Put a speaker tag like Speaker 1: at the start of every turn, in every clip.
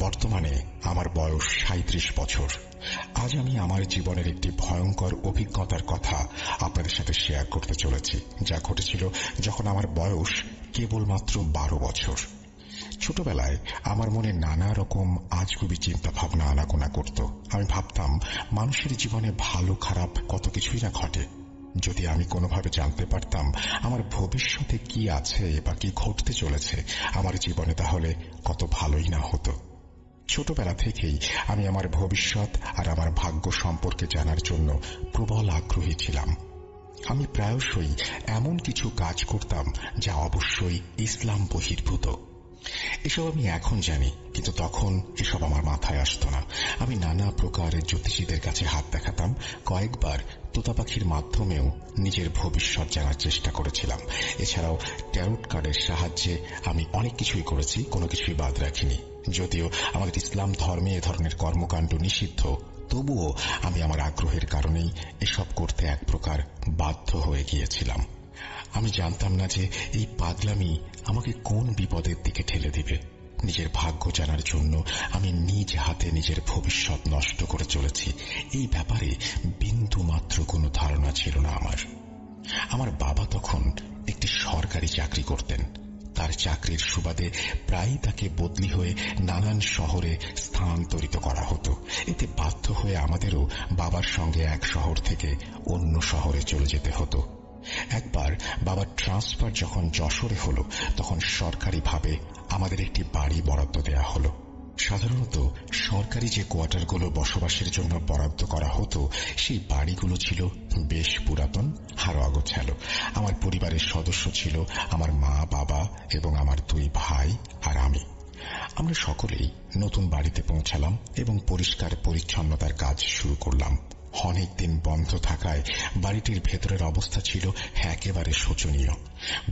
Speaker 1: বর্তমানে আমার বয়স ৩৭ বছর। আজ আমি আমার জীবনের একটি ভয়ঙ্কর অভিজ্ঞতার কথা আপনাদের সাথে শেয়ার করতে চলেছি, যা ঘটেছিল যখন আমার বয়স কেবলমাত্র ১২ বছর। ছোটবেলায় আমার মনে নানা রকম আজগুবি চিন্তা ভাবনা আনাগোনা করত। আমি ভাবতাম মানুষের জীবনে ভালো খারাপ কত কিছুই না ঘটে। যদি আমি কোনোভাবে জানতে পারতাম আমার ভবিষ্যতে কি আছে বা কি ঘটতে চলেছে আমার জীবনে, তাহলে কত ভালোই না হতো। ছোটবেলা থেকেই আমি আমার ভবিষ্যৎ আর আমার ভাগ্য সম্পর্কে জানার জন্য প্রবল আগ্রহী ছিলাম। আমি প্রায়শই এমন কিছু কাজ করতাম যা অবশ্যই ইসলাম বহির্ভূত। এসব আমি এখন জানি, কিন্তু তখন এসব আমার মাথায় আসত না। আমি নানা প্রকারের জ্যোতিষীদের কাছে হাত দেখাতাম। কয়েকবার তোতা পাখির মাধ্যমেও নিজের ভবিষ্যৎ জানার চেষ্টা করেছিলাম। এছাড়াও ট্যারোট কার্ডের সাহায্যে আমি অনেক কিছুই করেছি, কোনো কিছুই বাদ রাখিনি। যদিও আমাদের ইসলাম ধর্মে এ ধরনের কর্মকাণ্ড নিষিদ্ধ, তবুও আমি আমার আগ্রহের কারণেই এসব করতে এক প্রকার বাধ্য হয়ে গিয়েছিলাম। আমি জানতাম না যে এই পাগলামি আমাকে কোন বিপদের দিকে ঠেলে দিবে। নিজের ভাগ্য জানার জন্য আমি নিজ হাতে নিজের ভবিষ্যৎ নষ্ট করে চলেছি, এই ব্যাপারে বিন্দু মাত্র কোনো ধারণা ছিল না আমার। আমার বাবা তখন একটি সরকারি চাকরি করতেন। তার চাকরির সুবাদে প্রায়ই তাকে বদলি হয়ে নানান শহরে স্থানান্তরিত করা হতো। এতে বাধ্য হয়ে আমাদেরও বাবার সঙ্গে এক শহর থেকে অন্য শহরে চলে যেতে হতো। একবার বাবার ট্রান্সফার যখন যশোরে হলো, তখন সরকারিভাবে আমাদের একটি বাড়ি বরাদ্দ দেয়া হলো। সাধারণত সরকারি যে কোয়ার্টারগুলো বসবাসের জন্য বরাদ্দ করা হতো, সেই বাড়িগুলো ছিল বেশ পুরাতন আর অগোছালো। আমার পরিবারের সদস্য ছিল আমার মা, বাবা এবং আমার 2 ভাই আর আমি। আমরা সকলেই নতুন বাড়িতে পৌঁছালাম এবং পরিষ্কার পরিচ্ছন্নতার কাজ শুরু করলাম। অনেকদিন বন্ধ থাকায় বাড়িটির ভেতরের অবস্থা ছিল একেবারে শোচনীয়।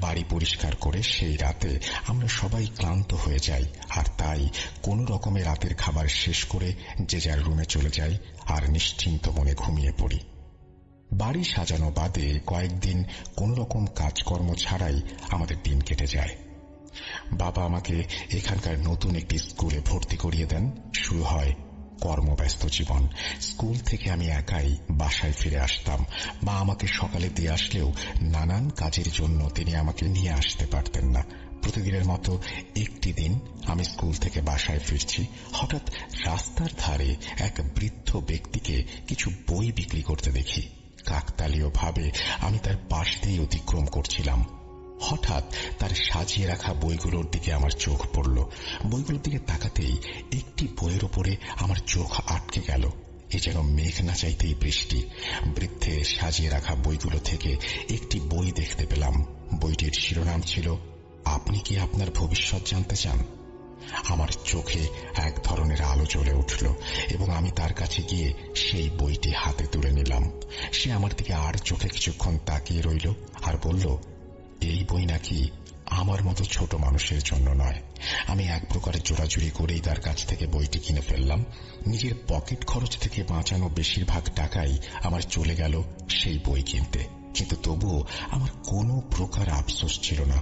Speaker 1: বাড়ি পরিষ্কার করে সেই রাতে আমরা সবাই ক্লান্ত হয়ে যাই, আর তাই কোনো রকমে রাতের খাবার শেষ করে যে যার রুমে চলে যাই আর নিশ্চিন্ত মনে ঘুমিয়ে পড়ি। বাড়ি সাজানো বাদে কয়েকদিন কোন রকম কাজকর্ম ছাড়াই আমাদের দিন কেটে যায়। বাবা আমাকে এখানকার নতুন একটি স্কুলে ভর্তি করিয়ে দেন। শুরু হয় কর্মব্যস্ত জীবন। স্কুল থেকে আমি একাই বাসায় ফিরে আসতাম। মা আমাকে সকালে দিয়ে আসলেও নানান কাজের জন্য তিনি আমাকে নিয়ে আসতে পারতেন না। প্রতিদিনের মতো একটি দিন আমি স্কুল থেকে বাসায় ফিরছি। হঠাৎ রাস্তার ধারে এক বৃদ্ধ ব্যক্তিকে কিছু বই বিক্রি করতে দেখি। কাকতালীয়ভাবে আমি তার পাশ দিয়ে অতিক্রম করছিলাম। হঠাৎ তার সাজিয়ে রাখা বইগুলোর দিকে আমার চোখ পড়ল। বইগুলোর দিকে তাকাতেই একটি বইয়ের ওপরে আমার চোখ আটকে গেল। এ যেন মেঘ না চাইতেই বৃষ্টি। বৃদ্ধের সাজিয়ে রাখা বইগুলো থেকে একটি বই দেখতে পেলাম। বইটির শিরোনাম ছিল, আপনি কি আপনার ভবিষ্যৎ জানতে চান? আমার চোখে এক ধরনের আলো জ্বলে উঠল এবং আমি তার কাছে গিয়ে সেই বইটি হাতে তুলে নিলাম। সে আমার দিকে আর চোখে কিছুক্ষণ তাকিয়ে রইল আর বলল, এই বই নাকি আমার মতো ছোট মানুষের জন্য নয়। আমি এক প্রকারের জোড়াজুড়ি করেই তার কাছ থেকে বইটি কিনে ফেললাম। নিজের পকেট খরচ থেকে বাঁচানো বেশিরভাগ টাকাই আমার চলে গেল সেই বই কিনতে, কিন্তু তবুও আমার কোনো প্রকার আফসোস ছিল না।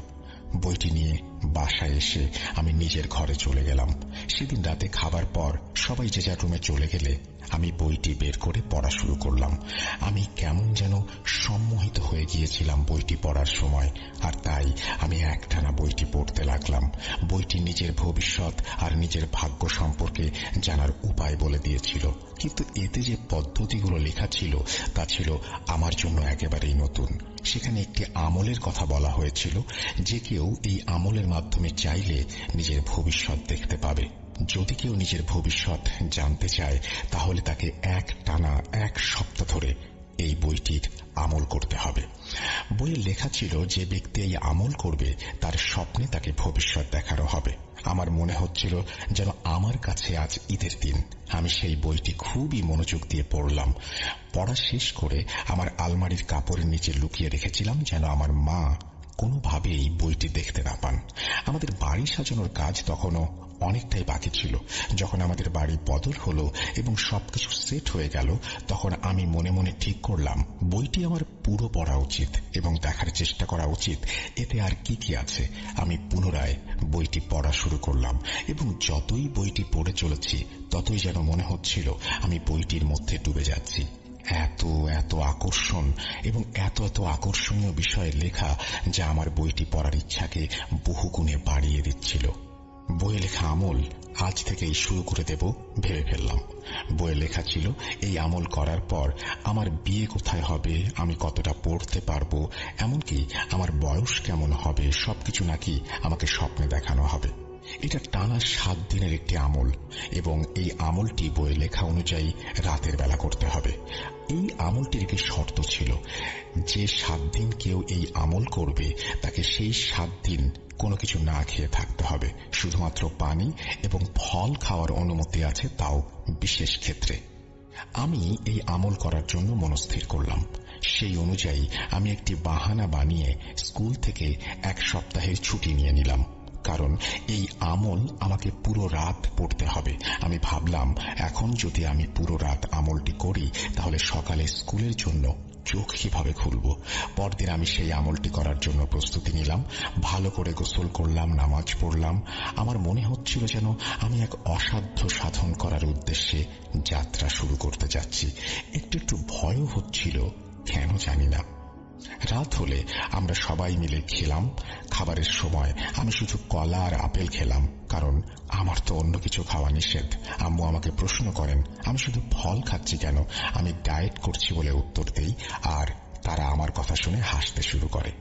Speaker 1: বইটি নিয়ে বাসায় এসে আমি নিজের ঘরে চলে গেলাম। সেদিন রাতে খাবার পর সবাই যে যার রুমে চলে গেলে আমি বইটি বের করে পড়া শুরু করলাম। আমি কেমন যেন সম্মোহিত হয়ে গিয়েছিলাম বইটি পড়ার সময়, আর তাই আমি একটানা বইটি পড়তে লাগলাম। বইটি নিজের ভবিষ্যৎ আর নিজের ভাগ্য সম্পর্কে জানার উপায় বলে দিয়েছিল, কিন্তু এতে যে পদ্ধতিগুলো লেখা ছিল তা ছিল আমার জন্য একেবারেই নতুন। সেখানে একটি আমলের কথা বলা হয়েছিল, যে কেউ এই আমলের মাধ্যমে চাইলে নিজের ভবিষ্যৎ দেখতে পাবে। যদি কেউ নিজের ভবিষ্যৎ জানতে চায় তাহলে তাকে একটানা 1 সপ্তাহ ধরে এই বইটির আমল করতে হবে। বইয়ে লেখা ছিল, যে ব্যক্তি এই আমল করবে তার স্বপ্নে তাকে ভবিষ্যৎ দেখানো হবে। আমার মনে হচ্ছিল যেন আমার কাছে আজ ঈদের দিন। আমি সেই বইটি খুবই মনোযোগ দিয়ে পড়লাম। পড়া শেষ করে আমার আলমারির কাপড়ের নিচে লুকিয়ে রেখেছিলাম, যেন আমার মা কোনোভাবেই বইটি দেখতে না পান। আমাদের বাড়ি সাজানোর কাজ তখনও অনেকটাই বাকি ছিল। যখন আমাদের বাড়ি বদল হলো এবং সবকিছু সেট হয়ে গেল, তখন আমি মনে মনে ঠিক করলাম বইটি আমার পুরো পড়া উচিত এবং দেখার চেষ্টা করা উচিত এতে আর কি কি আছে। আমি পুনরায় বইটি পড়া শুরু করলাম এবং যতই বইটি পড়ে চলেছি ততই যেন মনে হচ্ছিল আমি বইটির মধ্যে ডুবে যাচ্ছি। এত এত আকর্ষণ এবং এত এত আকর্ষণীয় বিষয়ে লেখা যা আমার বইটি পড়ার ইচ্ছাকে বহুগুণে বাড়িয়ে দিচ্ছিল। বইয়ে লেখা আমল আজ থেকেই শুরু করে দেব ভেবে ফেললাম। বইয়ে লেখা ছিল এই আমল করার পর আমার বিয়ে কোথায় হবে, আমি কতটা পড়তে পারবো, এমনকি আমার বয়স কেমন হবে সবকিছু নাকি আমাকে স্বপ্নে দেখানো হবে। এটা টানা 7 দিনের একটি আমল এবং এই আমলটি বইয়ে লেখা অনুযায়ী রাতের বেলা করতে হবে। এই আমলটির একটি শর্ত ছিল, যে 7 দিন কেউ এই আমল করবে তাকে সেই 7 দিন কোনো কিছু না খেয়ে থাকতে হবে, শুধুমাত্র পানি এবং ফল খাওয়ার অনুমতি আছে, তাও বিশেষ ক্ষেত্রে। আমি এই আমল করার জন্য মনস্থির করলাম। সেই অনুযায়ী আমি একটি বাহানা বানিয়ে স্কুল থেকে 1 সপ্তাহের ছুটি নিয়ে নিলাম, কারণ এই আমল আমাকে পুরো রাত পড়তে হবে। আমি ভাবলাম এখন যদি আমি পুরো রাত আমলটি করি তাহলে সকালে স্কুলের জন্য চোখ কিভাবে খুলব। পরদিন আমি সেই আমলটি করার জন্য প্রস্তুতি নিলাম। ভালো করে গোসল করলাম, নামাজ পড়লাম। আমার মনে হচ্ছিল যেন আমি এক অসাধ্য সাধন করার উদ্দেশ্যে যাত্রা শুরু করতে যাচ্ছি। একটু একটু ভয়ও হচ্ছিল, কেন জানি না। রাত হলে আমরা সবাই মিলে খেলাম। খাবারের সময় আমি শুধু কলা আর আপেল খেলাম, কারণ আমার তো অন্য কিছু খাওয়া নিষেধ। আম্মু আমাকে প্রশ্ন করেন আমি শুধু ফল খাচ্ছি কেন। আমি ডায়েট করছি বলে উত্তর দেই, আর তারা আমার কথা শুনে হাসতে শুরু করে।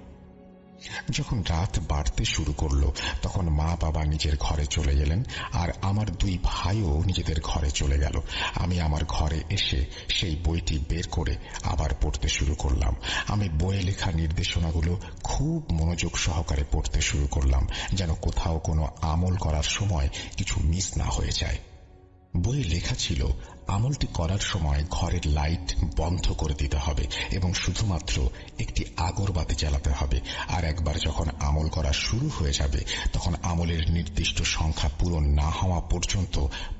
Speaker 1: যখন রাত বাড়তে শুরু করলো তখন মা বাবা নিজের ঘরে চলে গেলেন আর আমার 2 ভাইও নিজেদের ঘরে চলে গেল। আমি আমার ঘরে এসে সেই বইটি বের করে আবার পড়তে শুরু করলাম। আমি বইয়ে লেখা নির্দেশনাগুলো খুব মনোযোগ সহকারে পড়তে শুরু করলাম, যেন কোথাও কোনো আমল করার সময় কিছু মিস না হয়ে যায়। বইয়ে লেখা ছিল আমলটি করার সময় ঘরের লাইট বন্ধ করে দিতে হবে এবং শুধুমাত্র একটি আগরবাতি জ্বালাতে হবে। আর একবার যখন আমল করা শুরু হয়ে যাবে তখন আমলের নির্দিষ্ট সংখ্যা পূরণ না হওয়া পর্যন্ত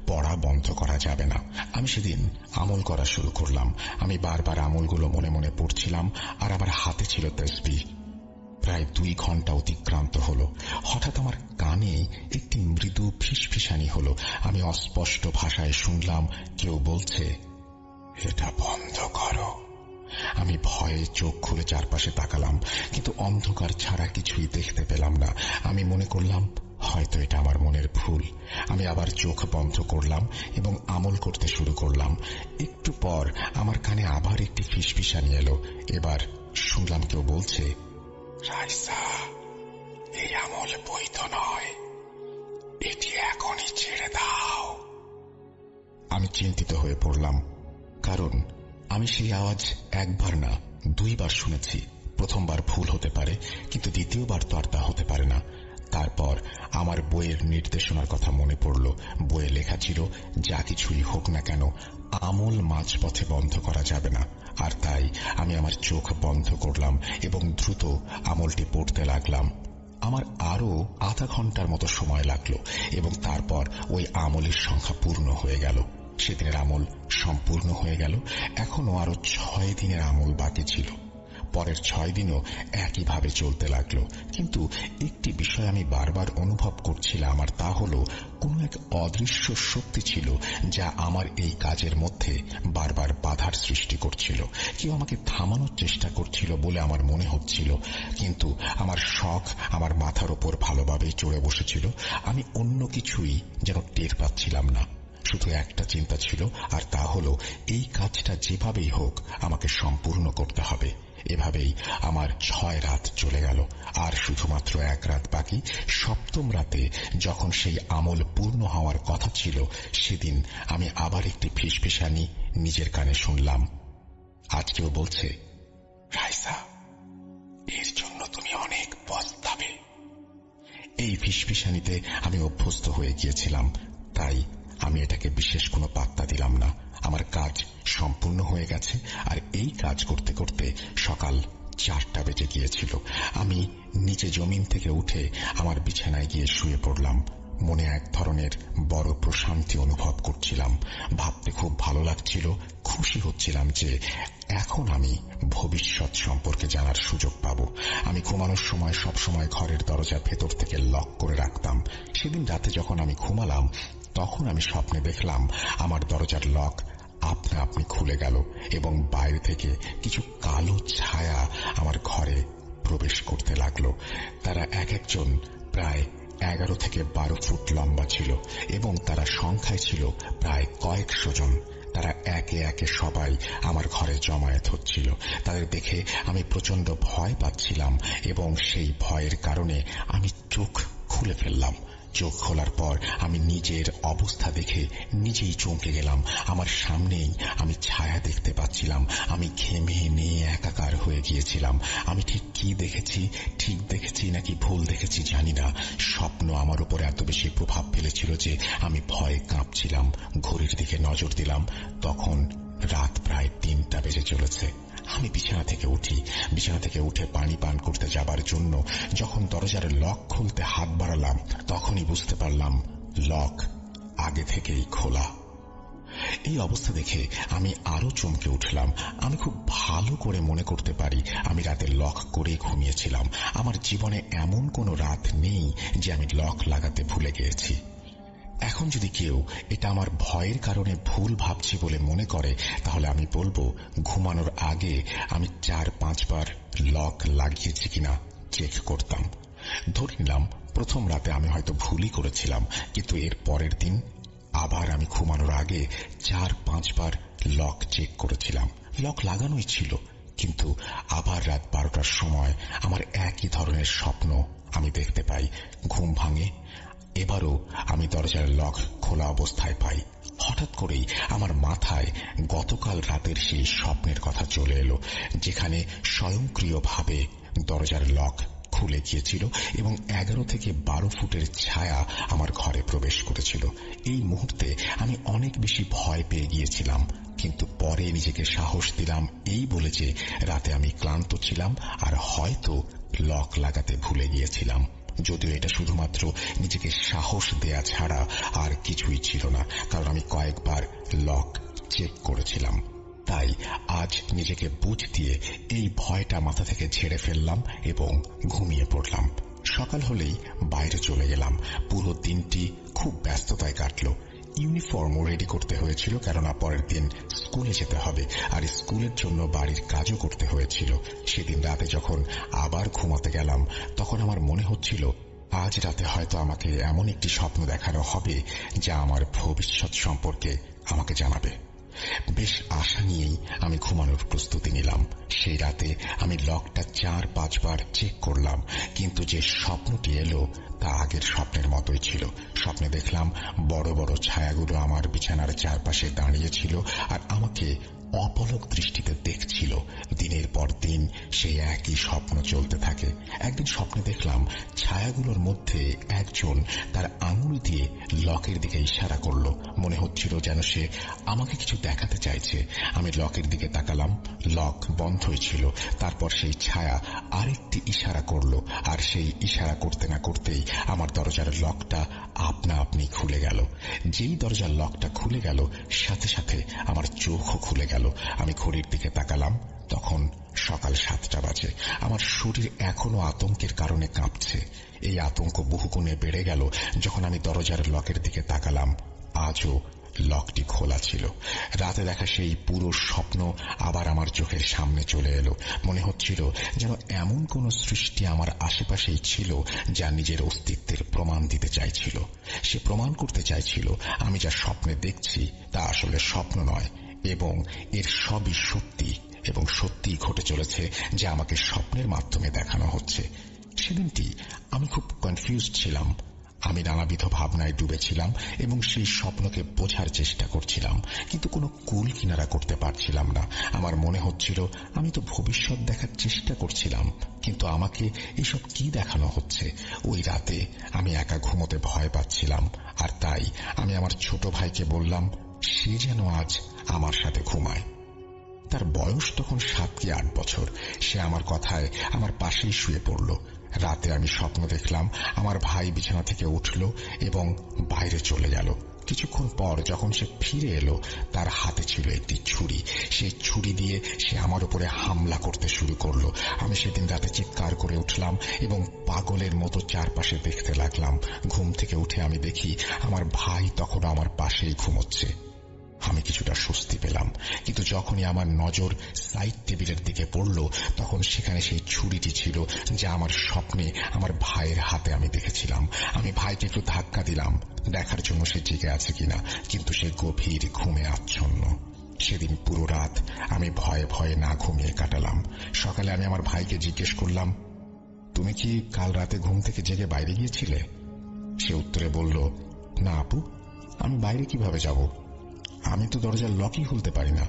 Speaker 1: পড়া বন্ধ করা যাবে না। আমি সেদিন আমল করা শুরু করলাম। আমি বারবার আমলগুলো মনে মনে পড়ছিলাম আর আমার হাতে ছিল তাসবিহ। প্রায় 2 ঘন্টা অতিক্রান্ত হলো। হঠাৎ আমার কানে একটি মৃদু ফিসফিসানি হলো। আমি অস্পষ্ট ভাষায় শুনলাম কেউ বলছে, এটা বন্ধ করো। আমি ভয়ে চোখ খুলে চারপাশে তাকালাম, কিন্তু অন্ধকার ছাড়া কিছুই দেখতে পেলাম না। আমি মনে করলাম হয়তো এটা আমার মনের ভুল। আমি আবার চোখ বন্ধ করলাম এবং আমল করতে শুরু করলাম। একটু পর আমার কানে আবার একটি ফিসফিসানি এলো। এবার শুনলাম কেউ বলছে, রাইসা, এই আমল বৈধ নয়, এটি এখনই ছেড়ে দাও। আমি চিন্তিত হয়ে পড়লাম, কারণ আমি সেই আওয়াজ 1 বার না 2 বার শুনেছি। প্রথমবার ভুল হতে পারে, কিন্তু দ্বিতীয়বার তো আর তা হতে পারে না। তারপর আমার বইয়ের নির্দেশনার কথা মনে পড়ল। বইয়ে লেখা ছিল যা কিছুই হোক না কেন আমল মাঝপথে বন্ধ করা যাবে না। আর তাই আমি আমার চোখ বন্ধ করলাম এবং দ্রুত আমলটি পড়তে লাগলাম। আমার আরো আধা ঘন্টার মতো সময় লাগলো এবং তারপর ওই আমলের সংখ্যা পূর্ণ হয়ে গেল। সেদিনের আমল সম্পূর্ণ হয়ে গেল। এখনো আরো 6 দিনের আমল বাকি ছিল। পরের 6 দিনও একইভাবে চলতে লাগলো, কিন্তু একটি বিষয় আমি বারবার অনুভব করছিলাম, আর তা হল কোন এক অদৃশ্য শক্তি ছিল যা আমার এই কাজের মধ্যে বারবার বাধার সৃষ্টি করছিল। কেউ আমাকে থামানোর চেষ্টা করছিল বলে আমার মনে হচ্ছিল, কিন্তু আমার শখ আমার মাথার ওপর ভালোভাবেই চড়ে বসেছিল। আমি অন্য কিছুই যেন টের পাচ্ছিলাম না। শুধু একটা চিন্তা ছিল, আর তা হল এই কাজটা যেভাবেই হোক আমাকে সম্পূর্ণ করতে হবে। এভাবেই আমার 6 রাত চলে গেল, আর শুধুমাত্র 1 রাত বাকি। 7ম রাতে যখন সেই আমল পূর্ণ হওয়ার কথা ছিল, সেদিন আমি আবার একটি ফিসফিসানি নিজের কানে শুনলাম। আজকেও বলছে, রাইসা, এর জন্য তুমি অনেক পস্তাবে। এই ফিসফিসানিতে আমি অভ্যস্ত হয়ে গিয়েছিলাম, তাই আমি এটাকে বিশেষ কোনো পাত্তা দিলাম না। আমার কাজ সম্পূর্ণ হয়ে গেছে, আর এই কাজ করতে করতে সকাল 4টা বেজে গিয়েছিল। আমি নিচে জমিন থেকে উঠে আমার বিছানায় গিয়ে শুয়ে পড়লাম। মনে এক ধরনের বড় প্রশান্তি অনুভব করছিলাম। ভাবতে খুব ভালো লাগছিল, খুশি হচ্ছিলাম যে এখন আমি ভবিষ্যৎ সম্পর্কে জানার সুযোগ পাব। আমি ঘুমানোর সময় সবসময় ঘরের দরজা ভেতর থেকে লক করে রাখতাম। সেদিন রাতে যখন আমি ঘুমালাম তখন আমি স্বপ্নে দেখলাম আমার দরজার লক আপনা আপনি খুলে গেল এবং বাইরে থেকে কিছু কালো ছায়া আমার ঘরে প্রবেশ করতে লাগলো। তারা এক একজন প্রায় 11 থেকে 12 ফুট লম্বা ছিল এবং তারা সংখ্যায় ছিল প্রায় কয়েকশো জন। তারা একে একে সবাই আমার ঘরে জমায়েত হচ্ছিল। তাদের দেখে আমি প্রচন্ড ভয় পাচ্ছিলাম এবং সেই ভয়ের কারণে আমি চোখ খুলে ফেললাম। চোখ খোলার পর আমি নিজের অবস্থা দেখে নিজেই চমকে গেলাম। আমার সামনেই আমি ছায়া দেখতে পাচ্ছিলাম। আমি ঘেমে নিয়ে একাকার হয়ে গিয়েছিলাম। আমি ঠিক কি দেখেছি, ঠিক দেখেছি নাকি ভুল দেখেছি জানি না। স্বপ্ন আমার উপর এত বেশি প্রভাব ফেলেছিল যে আমি ভয়ে কাঁপছিলাম। ঘড়ির দিকে নজর দিলাম, তখন রাত প্রায় 3টা বেজে চলেছে। আমি বিছানা থেকে উঠে পানি পান করতে যাবার জন্য যখন দরজার লক খুলতে হাত বাড়ালাম তখনই বুঝতে পারলাম লক আগে থেকেই খোলা। এই অবস্থা দেখে আমি আরো চমকে উঠলাম। আমি খুব ভালো করে মনে করতে পারি আমি রাতে লক করে ঘুমিয়েছিলাম। আমার জীবনে এমন কোনো রাত নেই যে আমি লক লাগাতে ভুলে গিয়েছি। এখন যদি কেউ এটা আমার ভয়ের কারণে ভুল ভাবছি বলে মনে করে তাহলে আমি বলবো ঘুমানোর আগে আমি 4-5 বার লক লাগিয়েছি কিনা চেক করতাম। ধরে নিলাম প্রথম রাতে আমি হয়তো ভুলই করেছিলাম, কিন্তু এর পরের দিন আবার আমি ঘুমানোর আগে 4-5 বার লক চেক করেছিলাম। লক লাগানোই ছিল, কিন্তু আবার রাত 12টার সময় আমার একই ধরনের স্বপ্ন আমি দেখতে পাই। ঘুম ভাঙে, এবারও আমি দরজার লক খোলা অবস্থায় পাই। হঠাৎ করেই আমার মাথায় গতকাল রাতের সেই স্বপ্নের কথা চলে এলো, যেখানে স্বয়ংক্রিয়ভাবে দরজার লক খুলে গিয়েছিল এবং 11 থেকে 12 ফুটের ছায়া আমার ঘরে প্রবেশ করেছিল। এই মুহূর্তে আমি অনেক বেশি ভয় পেয়ে গিয়েছিলাম, কিন্তু পরে নিজেকে সাহস দিলাম এই বলে যে রাতে আমি ক্লান্ত ছিলাম আর হয়তো লক লাগাতে ভুলে গিয়েছিলাম। যদিও এটা শুধুমাত্র নিজেকে সাহস দেয়া ছাড়া আর কিছুই ছিল না, কারণ আমি কয়েকবার লক চেক করেছিলাম। তাই আজ নিজেকে বুঝ দিয়ে এই ভয়টা মাথা থেকে ঝেড়ে ফেললাম এবং ঘুমিয়ে পড়লাম। সকাল হলেই বাইরে চলে গেলাম। পুরো দিনটি খুব ব্যস্ততায় কাটল। ইউনিফর্মও রেডি করতে হয়েছিল, কেননা পরের দিন স্কুলে যেতে হবে, আর স্কুলের জন্য বাড়ির কাজও করতে হয়েছিল। সেদিন রাতে যখন আবার ঘুমাতে গেলাম তখন আমার মনে হচ্ছিল আজ রাতে হয়তো আমাকে এমন একটি স্বপ্ন দেখানো হবে যা আমার ভবিষ্যৎ সম্পর্কে আমাকে জানাবে। বেশ আশা নিয়েই আমি ঘুমানোর প্রস্তুতি নিলাম। সেই রাতে আমি লকটা 4-5 বার চেক করলাম, কিন্তু যে স্বপ্নটি এলো তা আগের স্বপ্নের মতোই ছিল। স্বপ্নে দেখলাম বড় বড় ছায়াগুলো আমার বিছানার চারপাশে দাঁড়িয়েছিল আর আমাকে অপলক দৃষ্টিতে দেখছিল। দিনের পর দিন সেই একই স্বপ্ন চলতে থাকে। একদিন স্বপ্নে দেখলাম ছায়াগুলোর মধ্যে একজন তার আঙুল দিয়ে লকের দিকে ইশারা করল। মনে হচ্ছিল যেন সে আমাকে কিছু দেখাতে চাইছে। আমি লকের দিকে তাকালাম, লক বন্ধই ছিল। তারপর সেই ছায়া আরেকটি ইশারা করল, আর সেই ইশারা করতে না করতেই আমার দরজার লকটা আপনা আপনি খুলে গেল। যেই দরজার লকটা খুলে গেল সাথে সাথে আমার চোখও খুলে গেল। আমি ঘড়ির দিকে তাকালাম, তখন সকাল 7টা বাজে। আমার শরীর এখনো আতঙ্কের কারণে কাঁপছে। এই আতঙ্ক বহুগুণে বেড়ে গেল যখন আমি দরজার লকের দিকে তাকালাম। আজও লকটি খোলা ছিল। রাতে দেখা সেই পুরো স্বপ্ন আবার আমার চোখের সামনে চলে এলো। মনে হচ্ছিল যেন এমন কোন সৃষ্টি আমার আশেপাশেই ছিল যা নিজের অস্তিত্বের প্রমাণ দিতে চাইছিল। সে প্রমাণ করতে চাইছিল আমি যা স্বপ্নে দেখছি তা আসলে স্বপ্ন নয় এবং এর সবই সত্যি, এবং সত্যিই ঘটে চলেছে যা আমাকে স্বপ্নের মাধ্যমে দেখানো হচ্ছে। সেদিনটি আমি খুব কনফিউজড ছিলাম। আমি নানাবিধ ভাবনায় ডুবেছিলাম এবং সেই স্বপ্নকে বোঝার চেষ্টা করছিলাম, কিন্তু কোনো কুল কিনারা করতে পারছিলাম না। আমার মনে হচ্ছিল আমি তো ভবিষ্যৎ দেখার চেষ্টা করছিলাম, কিন্তু আমাকে এসব কি দেখানো হচ্ছে। ওই রাতে আমি একা ঘুমোতে ভয় পাচ্ছিলাম, আর তাই আমি আমার ছোট ভাইকে বললাম সে যেন আজ আমার সাথে ঘুমায়। তার বয়স তখন 7 কি 8 বছর। সে আমার কথায় আমার পাশেই শুয়ে পড়ল। রাতে আমি স্বপ্ন দেখলাম আমার ভাই বিছানা থেকে উঠল এবং বাইরে চলে গেল। কিছুক্ষণ পর যখন সে ফিরে এলো, তার হাতে ছিল একটি ছুরি। সেই ছুরি দিয়ে সে আমার উপরে হামলা করতে শুরু করলো। আমি সেদিন রাতে চিৎকার করে উঠলাম এবং পাগলের মতো চারপাশে দেখতে লাগলাম। ঘুম থেকে উঠে আমি দেখি আমার ভাই তখন আমার পাশেই ঘুমোচ্ছে। আমি কিছুটা স্বস্তি পেলাম, কিন্তু যখনই আমার নজর সাইড টেবিলের দিকে পড়ল, তখন সেখানে সেই ছুরিটি ছিল যা আমার স্বপ্নে আমার ভাইয়ের হাতে আমি দেখেছিলাম। আমি ভাইকে একটু ধাক্কা দিলাম দেখার জন্য সে জেগে আছে কিনা, কিন্তু সে গভীর ঘুমে আচ্ছন্ন। সেদিন পুরো রাত আমি ভয়ে ভয়ে না ঘুমিয়ে কাটালাম। সকালে আমি আমার ভাইকে জিজ্ঞেস করলাম, তুমি কি কাল রাতে ঘুম থেকে জেগে বাইরে গিয়েছিলে? সে উত্তরে বলল, না আপু, আমি বাইরে কিভাবে যাব? আমি তো দরজার লকই খুলতে পারি না।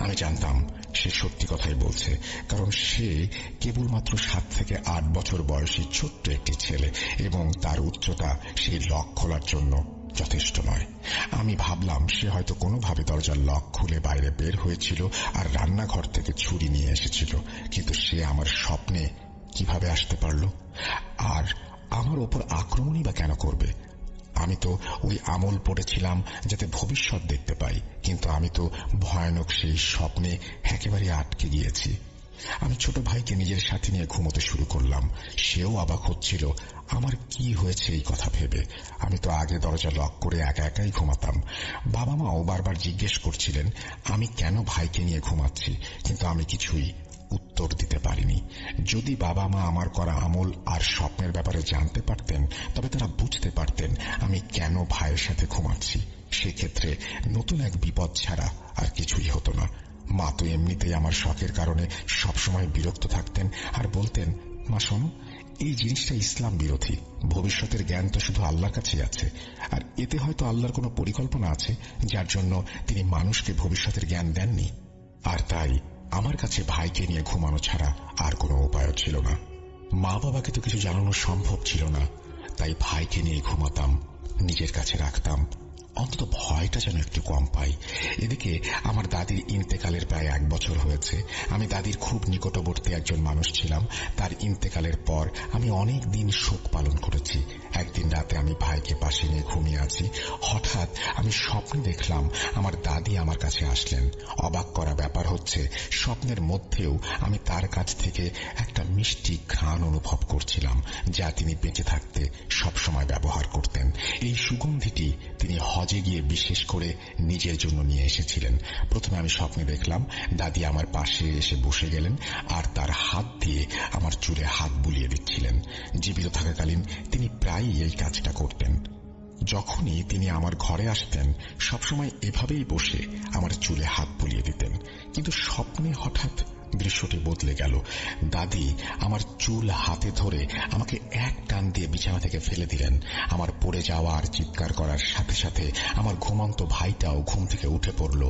Speaker 1: আমি জানতাম সে সত্যি কথাই বলছে, কারণ সে কেবলমাত্র 7 থেকে 8 বছর বয়সী ছোট্ট একটি ছেলে এবং তার উচ্চতা সেই লক খোলার জন্য যথেষ্ট নয়। আমি ভাবলাম সে হয়তো কোনোভাবে দরজার লক খুলে বাইরে বের হয়েছিল আর রান্নাঘর থেকে ছুরি নিয়ে এসেছিল, কিন্তু সে আমার স্বপ্নে কিভাবে আসতে পারল? আর আমার ওপর আক্রমণই বা কেন করবে? আমি তো ওই আমল পড়েছিলাম যাতে ভবিষ্যৎ দেখতে পাই, কিন্তু আমি তো ভয়ানক সেই স্বপ্নে একেবারে আটকে গিয়েছি। আমি ছোট ভাইকে নিজের সাথে নিয়ে ঘুমোতে শুরু করলাম। সেও অবাক হচ্ছিল আমার কি হয়েছে এই কথা ভেবে। আমি তো আগে দরজা লক করে একা একাই ঘুমাতাম। বাবা মাও বারবার জিজ্ঞেস করছিলেন আমি কেন ভাইকে নিয়ে ঘুমাচ্ছি, কিন্তু আমি কিছুই উত্তর দিতে পারিনি। যদি বাবা মা আমার করা আমল আর স্বপ্নের ব্যাপারে জানতে পারতেন, তবে তারা বুঝতে পারতেন আমি কেন ভাইয়ের সাথে ঘুমাচ্ছি। সেক্ষেত্রে নতুন এক বিপদ ছাড়া আর কিছুই হতো না। মা তো এমনিতেই আমার শখের কারণে সবসময় বিরক্ত থাকতেন আর বলতেন, মা শোনো, এই জিনিসটা ইসলাম বিরোধী। ভবিষ্যতের জ্ঞান তো শুধু আল্লাহর কাছেই আছে, আর এতে হয়তো আল্লাহর কোনো পরিকল্পনা আছে যার জন্য তিনি মানুষকে ভবিষ্যতের জ্ঞান দেননি। আর তাই আমার কাছে ভাইকে নিয়ে ঘুমানো ছাড়া আর কোনো উপায় ছিল না। মা বাবাকে তো কিছু জানানো সম্ভব ছিল না, তাই ভাইকে নিয়ে ঘুমাতাম, নিজের কাছে রাখতাম, অন্তত ভয়টা যেন একটু কম পাই। এদিকে আমার দাদির ইন্তেকালের প্রায় 1 বছর হয়েছে। আমি দাদির খুব নিকটবর্তী একজন মানুষ ছিলাম। তার ইন্তেকালের পর আমি অনেক দিন শোক পালন করেছি। একদিন রাতে আমি ভাইকে পাশে নিয়ে ঘুমিয়ে আছি। হঠাৎ আমি স্বপ্নে দেখলাম আমার দাদি আমার কাছে আসলেন। অবাক করা ব্যাপার হচ্ছে, স্বপ্নের মধ্যেও আমি তার কাছ থেকে একটা মিষ্টি ঘ্রাণ অনুভব করছিলাম, যা তিনি বেঁচে থাকতে সবসময় ব্যবহার করতেন। এই সুগন্ধিটি তিনি হজে গিয়ে বিশেষ করে নিজের জন্য নিয়ে এসেছিলেন। প্রথমে আমি স্বপ্নে দেখলাম দাদি আমার পাশে এসে বসে গেলেন আর তার হাত দিয়ে আমার চুলে হাত বুলিয়ে দিচ্ছিলেন। জীবিত থাকাকালীন তিনি প্রায়ই এই কাজটা করতেন। যখনই তিনি আমার ঘরে আসতেন সবসময় এভাবেই বসে আমার চুলে হাত বুলিয়ে দিতেন, কিন্তু স্বপ্নে হঠাৎ দৃশ্যটি বদলে গেল। দাদি আমার চুল হাতে ধরে আমাকে এক টান দিয়ে বিছানা থেকে ফেলে দিলেন। আমার পড়ে যাওয়া আর চিৎকার করার সাথে সাথে আমার ঘুমন্ত ভাইটাও ঘুম থেকে উঠে পড়ল।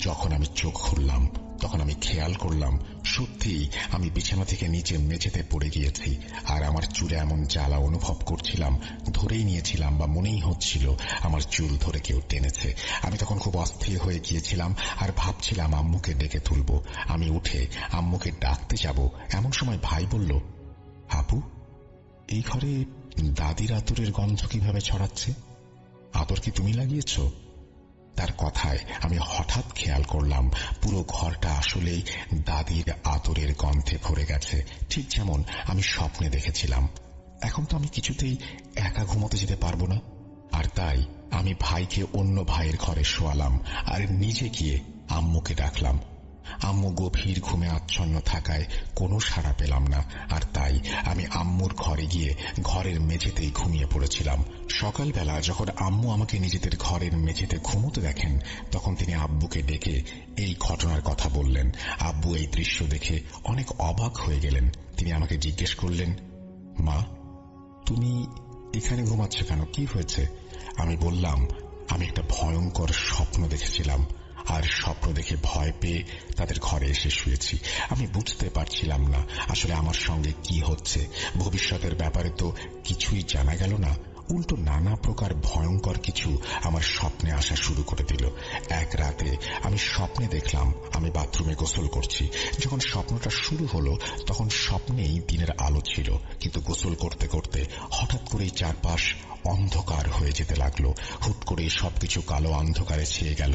Speaker 1: যখন আমি চোখ খুললাম তখন আমি খেয়াল করলাম সত্যিই আমি বিছানা থেকে নিচে মেঝেতে পড়ে গিয়েছি, আর আমার চুলে এমন জ্বালা অনুভব করছিলাম, ধরেই নিয়েছিলাম বা মনেই হচ্ছিল আমার চুল ধরে কেউ টেনেছে। আমি তখন খুব অস্থির হয়ে গিয়েছিলাম আর ভাবছিলাম আম্মুকে ডেকে তুলব। আমি উঠে আম্মুকে ডাকতে যাব, এমন সময় ভাই বলল, আপু, এই ঘরে দাদির আতরের গন্ধ কিভাবে ছড়াচ্ছে? আতর কি তুমি লাগিয়েছ? তার কথায় আমি হঠাৎ খেয়াল করলাম পুরো ঘরটা আসলেই দাদির আতরের গন্ধে ভরে গেছে, ঠিক যেমন আমি স্বপ্নে দেখেছিলাম। এখন তো আমি কিছুতেই একা ঘুমোতে যেতে পারবো না, আর তাই আমি ভাইকে অন্য ভাইয়ের ঘরে শোয়ালাম আর নিজে গিয়ে আম্মুকে ডাকলাম। আম্মু গভীর ঘুমে আচ্ছন্ন থাকায় কোনো সাড়া পেলাম না, আর তাই আমি আম্মুর ঘরে গিয়ে ঘরের মেঝেতেই ঘুমিয়ে পড়েছিলাম। সকালবেলা যখন আম্মু আমাকে নিজেদের ঘরের মেঝেতে ঘুমোতে দেখেন, তখন তিনি আব্বুকে ডেকে এই ঘটনার কথা বললেন। আব্বু এই দৃশ্য দেখে অনেক অবাক হয়ে গেলেন। তিনি আমাকে জিজ্ঞেস করলেন, মা, তুমি এখানে ঘুমাচ্ছ কেন? কি হয়েছে? আমি বললাম, আমি একটা ভয়ঙ্কর স্বপ্ন দেখেছিলাম, আর স্বপ্ন দেখে ভয় পেয়ে তাদের ঘরে এসে শুয়েছি। আমি বুঝতে পারছিলাম না আসলে আমার সঙ্গে কি হচ্ছে। ভবিষ্যতের ব্যাপারে তো কিছুই জানা গেল না। উল্টো নানা প্রকার ভয়ঙ্কর কিছু আমার স্বপ্নে আসা শুরু করে দিল। এক রাতে আমি স্বপ্নে দেখলাম আমি বাথরুমে গোসল করছি। যখন স্বপ্নটা শুরু হলো তখন স্বপ্নেই দিনের আলো ছিল, কিন্তু গোসল করতে করতে হঠাৎ করেই চারপাশ অন্ধকার হয়ে যেতে লাগলো। হুট করে সবকিছু কালো অন্ধকারে ছেয়ে গেল,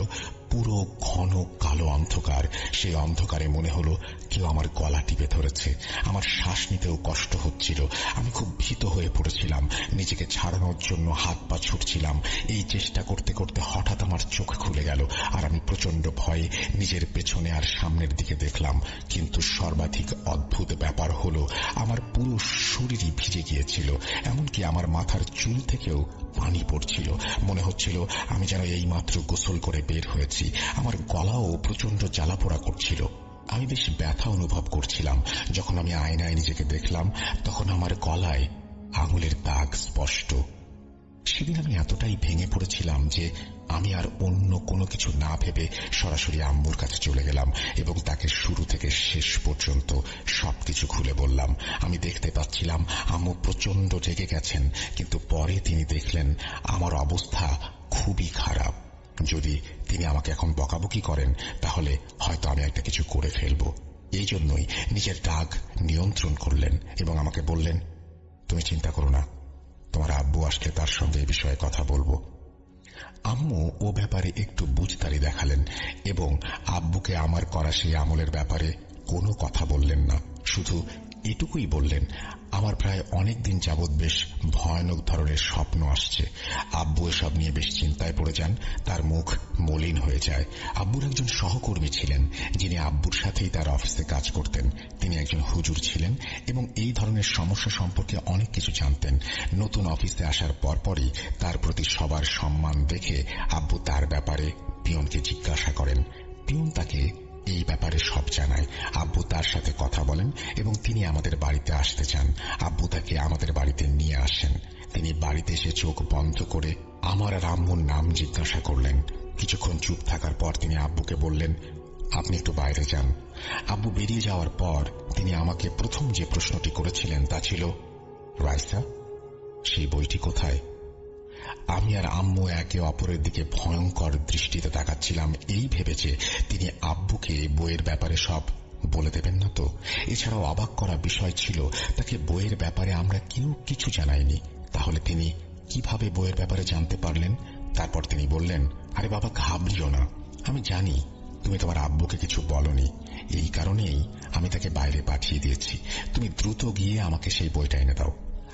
Speaker 1: পুরো ঘন কালো অন্ধকার। সেই অন্ধকারে মনে হলো কেউ আমার গলা টিপে ধরেছে। আমার শ্বাস নিতেও কষ্ট হচ্ছিল। আমি খুব ভীত হয়ে পড়েছিলাম, নিজেকে ছাড়ানোর জন্য হাত পা ছুটছিলাম। এই চেষ্টা করতে করতে হঠাৎ আমার চোখ খুলে গেল আর আমি প্রচন্ড ভয়ে নিজের পেছনে আর সামনের দিকে দেখলাম। কিন্তু সর্বাধিক অদ্ভুত ব্যাপার হলো আমার পুরো শরীরই ভিজে গিয়েছিল, এমনকি আমার মাথার চুল থেকেও পানি পড়ছিল। মনে হচ্ছিল আমি যেন এইমাত্র গোসল করে বের হয়েছি। আমার গলাও প্রচন্ড জ্বালাপোড়া করছিল। আমি বেশ ব্যথা অনুভব করছিলাম। যখন আমি আয়নায় নিজেকে দেখলাম তখন আমার গলায় আঙুলের দাগ স্পষ্ট। সেদিন আমি এতটাই ভেঙে পড়েছিলাম যে আমি আর অন্য কোনো কিছু না ভেবে সরাসরি আম্মুর কাছে চলে গেলাম এবং তাকে শুরু থেকে শেষ পর্যন্ত সবকিছু খুলে বললাম। আমি দেখতে পাচ্ছিলাম আম্মু প্রচন্ড রেগে গেছেন, কিন্তু পরে তিনি দেখলেন আমার অবস্থা খুবই খারাপ। যদি তিনি আমাকে এখন বকাবকি করেন তাহলে হয়তো আমি একটা কিছু করে ফেলব। এই জন্যই নিজের রাগ নিয়ন্ত্রণ করলেন এবং আমাকে বললেন, তুমি চিন্তা করো না, তোমার আব্বু আসলে তার সঙ্গে এই বিষয়ে কথা বলবো। আম্মু ও ব্যাপারে একটু বুঝতারি দেখালেন এবং আব্বুকে আমার করা সেই আমলের ব্যাপারে কোনো কথা বললেন না। শুধু এটুকুই বললেন, আমার প্রায় অনেক দিন যাবৎ বেশ ভয়ানক ধরনের স্বপ্ন আসছে। আব্বু এসব নিয়ে বেশ চিন্তায় পড়ে যান, তার মুখ মলিন হয়ে যায়। আব্বুর একজন সহকর্মী ছিলেন যিনি আব্বুর সাথেই তার অফিসে কাজ করতেন। তিনি একজন হুজুর ছিলেন এবং এই ধরনের সমস্যা সম্পর্কে অনেক কিছু জানতেন। নতুন অফিসে আসার পরপরই তার প্রতি সবার সম্মান দেখে আব্বু তার ব্যাপারে পিয়নকে জিজ্ঞাসা করেন। পিয়ন তাকে এই ব্যাপারে সব জানায়। আব্বু তার সাথে কথা বলেন এবং তিনি আমাদের বাড়িতে আসতে চান। আব্বু তাকে আমাদের বাড়িতে নিয়ে আসেন। তিনি বাড়িতে এসে চোখ বন্ধ করে আমার আর আম্মুর নাম জিজ্ঞাসা করলেন। কিছুক্ষণ চুপ থাকার পর তিনি আব্বুকে বললেন, আপনি একটু বাইরে যান। আব্বু বেরিয়ে যাওয়ার পর তিনি আমাকে প্রথম যে প্রশ্নটি করেছিলেন তা ছিল, রাইসা, সেই বইটি কোথায়? আমি আর আম্মু একে অপরের দিকে ভয়ঙ্কর দৃষ্টিতে তাকাচ্ছিলাম, এই ভেবেছে তিনি আব্বুকে বইয়ের ব্যাপারে সব বলে দেবেন না তো। এছাড়াও অবাক করা বিষয় ছিল তাকে বইয়ের ব্যাপারে আমরা কেউ কিছু জানাইনি। তাহলে তিনি কিভাবে বইয়ের ব্যাপারে জানতে পারলেন? তারপর তিনি বললেন, আরে বাবা, ঘাবড়িও না, আমি জানি তুমি তোমার আব্বুকে কিছু বলনি, এই কারণেই আমি তাকে বাইরে পাঠিয়ে দিয়েছি। তুমি দ্রুত গিয়ে আমাকে সেই বইটা এনে দাও।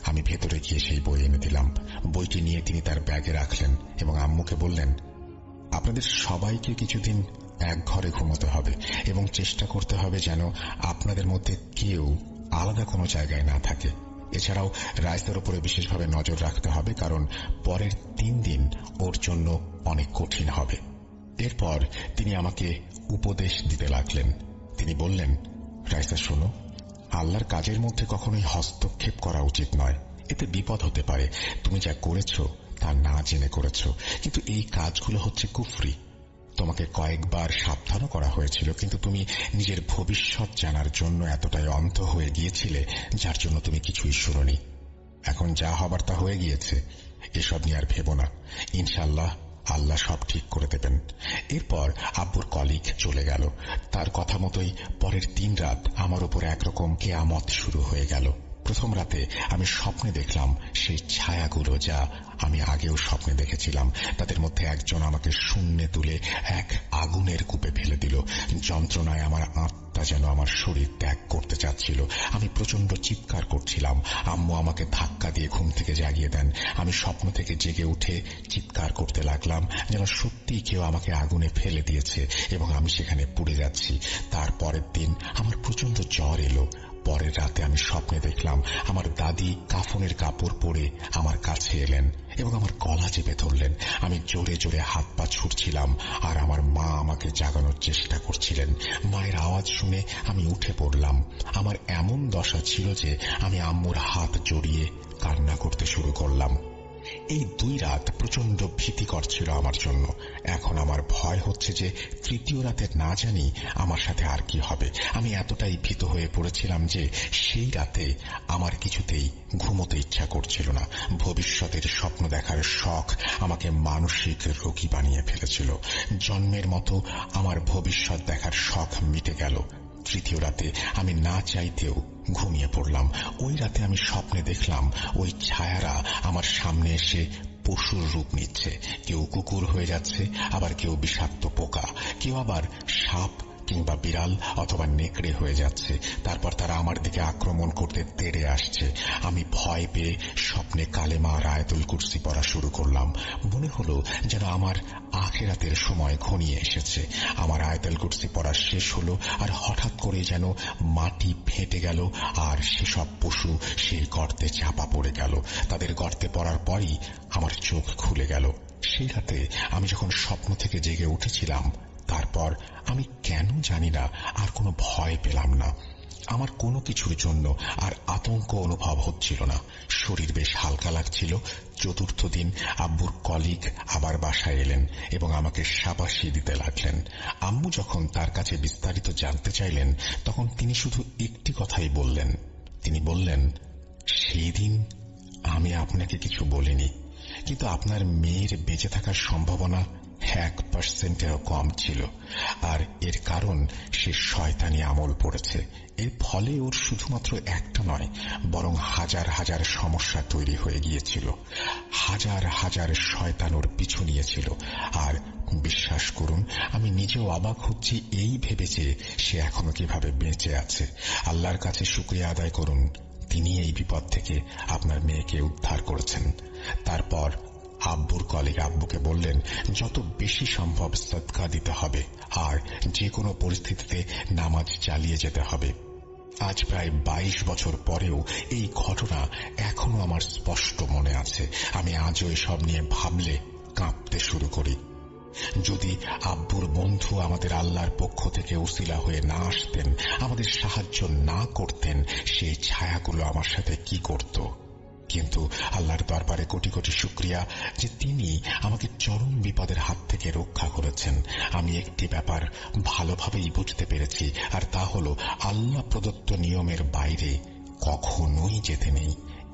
Speaker 1: আমি ভেতরে গিয়ে সেই বই এনে দিলাম। বইটি নিয়ে তিনি তার ব্যাগে রাখলেন এবং আম্মুকে বললেন, আপনাদের সবাইকে কিছুদিন এক ঘরে ঘুমোতে হবে এবং চেষ্টা করতে হবে যেন আপনাদের মধ্যে কেউ আলাদা কোনো জায়গায় না থাকে। এছাড়াও রাইসার উপরে বিশেষভাবে নজর রাখতে হবে, কারণ পরের 3 দিন ওর জন্য অনেক কঠিন হবে। এরপর তিনি আমাকে উপদেশ দিতে লাগলেন। তিনি বললেন, রাইসা শোনো, আল্লাহর কাজের মধ্যে কখনোই হস্তক্ষেপ করা উচিত নয়, এতে বিপদ হতে পারে। তুমি যা করেছ তা না জেনে করেছ, কিন্তু এই কাজগুলো হচ্ছে কুফরি। তোমাকে কয়েকবার সাবধানও করা হয়েছিল, কিন্তু তুমি নিজের ভবিষ্যৎ জানার জন্য এতটাই অন্ধ হয়ে গিয়েছিলে যার জন্য তুমি কিছুই শুনোনি। এখন যা হবার তা হয়ে গিয়েছে, এসব নিয়ে আর ভেবো না। ইনশাআল্লাহ আল্লাহ সব ঠিক করে দেবেন। এরপর আব্বুর কলিগ চলে গেল। তার কথা মতোই পরের 3 রাত আমার উপর একরকম কেয়ামত শুরু হয়ে গেল। প্রথম রাতে আমি স্বপ্নে দেখলাম সেই ছায়াগুলো যা আমি আগেও স্বপ্নে দেখেছিলাম। তাদের মধ্যে একজন আমাকে শূন্যে তুলে এক আগুনের কূপে ফেলে দিল। যন্ত্রণায় আমার আত্মা যেন আমার শরীর ত্যাগ করতে চাচ্ছিল। আমি প্রচন্ড চিৎকার করছিলাম। আম্মু আমাকে ধাক্কা দিয়ে ঘুম থেকে জাগিয়ে দেন। আমি স্বপ্ন থেকে জেগে উঠে চিৎকার করতে লাগলাম যেন সত্যিই কেউ আমাকে আগুনে ফেলে দিয়েছে এবং আমি সেখানে পুড়ে যাচ্ছি। তার পরের দিন আমার প্রচন্ড জ্বর এলো। পরের রাতে আমি স্বপ্নে দেখলাম আমার দাদি কাফনের কাপড় পরে আমার কাছে এলেন এবং আমার গলা চেপে ধরলেন। আমি জোরে জোরে হাত পা ছুটছিলাম আর আমার মা আমাকে জাগানোর চেষ্টা করছিলেন। মায়ের আওয়াজ শুনে আমি উঠে পড়লাম। আমার এমন দশা ছিল যে আমি আম্মুর হাত জড়িয়ে কান্না করতে শুরু করলাম। এই 2 রাত প্রচন্ড ভীতিকর ছিল আমার জন্য। এখন আমার ভয় হচ্ছে যে তৃতীয় রাতে না জানি আমার সাথে আর কি হবে। আমি এতটাই ভীত হয়ে পড়েছিলাম যে সেই রাতে আমার কিছুতেই ঘুমোতে ইচ্ছা করছিল না। ভবিষ্যতের স্বপ্ন দেখার শখ আমাকে মানসিক রোগী বানিয়ে ফেলেছিল। জন্মের মতো আমার ভবিষ্যৎ দেখার শখ মিটে গেল। তৃতীয় রাতে আমি না চাইতেও ঘুমিয়ে পড়লাম। ওই রাতে আমি স্বপ্নে দেখলাম ওই ছায়ারা আমার সামনে এসে পশুর রূপ নিচ্ছে। কেউ কুকুর হয়ে যাচ্ছে, আবার কেউ বিষাক্ত পোকা, কেউ আবার সাপ কিংবা বিড়াল অথবা নেকড়ে হয়ে যাচ্ছে। তারপর তারা আমার দিকে আক্রমণ করতে তেড়ে আসছে। আমি ভয় পেয়ে স্বপ্নে কালেমা আর আয়াতুল কুরসি পড়া শুরু করলাম। মনে হলো যেন আমার আখিরাতের সময় ঘনিয়ে এসেছে। আমার আয়াতুল কুরসি পড়া শেষ হলো, আর হঠাৎ করে যেন মাটি ফেটে গেল আর সেসব পশু সেই গর্তে চাপা পড়ে গেল। তাদের গর্তে পড়ার পরই আমার চোখ খুলে গেল। সেই রাতে আমি যখন স্বপ্ন থেকে জেগে উঠেছিলাম, তারপর আমি কেন জানি না আর কোনো ভয় পেলাম না। আমার কোনো কিছুর জন্য আর আতঙ্ক অনুভব হচ্ছিল না। শরীর বেশ হালকা লাগছিল। চতুর্থ দিন আব্বুর কলিগ আবার বাসায় এলেন এবং আমাকে শাবাশি দিতে লাগলেন। আম্মু যখন তার কাছে বিস্তারিত জানতে চাইলেন, তখন তিনি শুধু একটি কথাই বললেন। তিনি বললেন, সেই দিন আমি আপনাকে কিছু বলিনি, কিন্তু আপনার মেয়ের বেঁচে থাকার সম্ভাবনা 1%-এরও কম ছিল। আর এর কারণ সে শয়তানি আমল পড়েছে। এর ফলে ওর শুধুমাত্র একটা নয়, বরং হাজার হাজার সমস্যা তৈরি হয়ে গিয়েছিল। হাজার হাজার শয়তান ওর পিছু নিয়েছিল। আর বিশ্বাস করুন, আমি নিজেও অবাক হচ্ছি এই ভেবেছে সে এখনো কিভাবে বেঁচে আছে। আল্লাহর কাছে শুকরিয়া আদায় করুন, তিনি এই বিপদ থেকে আপনার মেয়েকে উদ্ধার করেছেন। তারপর আব্বুর কলিগ আব্বুকে বললেন, যত বেশি সম্ভব সদকা দিতে হবে আর যে কোনো পরিস্থিতিতে নামাজ চালিয়ে যেতে হবে। আজ প্রায় 22 বছর পরেও এই ঘটনা এখনো আমার স্পষ্ট মনে আছে। আমি আজও এসব নিয়ে ভাবলে কাঁপতে শুরু করি। যদি আব্বুর বন্ধু আমাদের আল্লাহর পক্ষ থেকে উসিলা হয়ে না আসতেন, আমাদের সাহায্য না করতেন, সেই ছায়াগুলো আমার সাথে কি করত। কিন্তু আল্লাহর দরবারে কোটি কোটি শুকরিয়া যে তিনি আমাকে চরম বিপদের হাত থেকে রক্ষা করেছেন। আমি একটি ব্যাপার ভালোভাবেই বুঝতে পেরেছি, আর তা হল আল্লাহ প্রদত্ত নিয়মের বাইরে কখনোই যেতে নেই।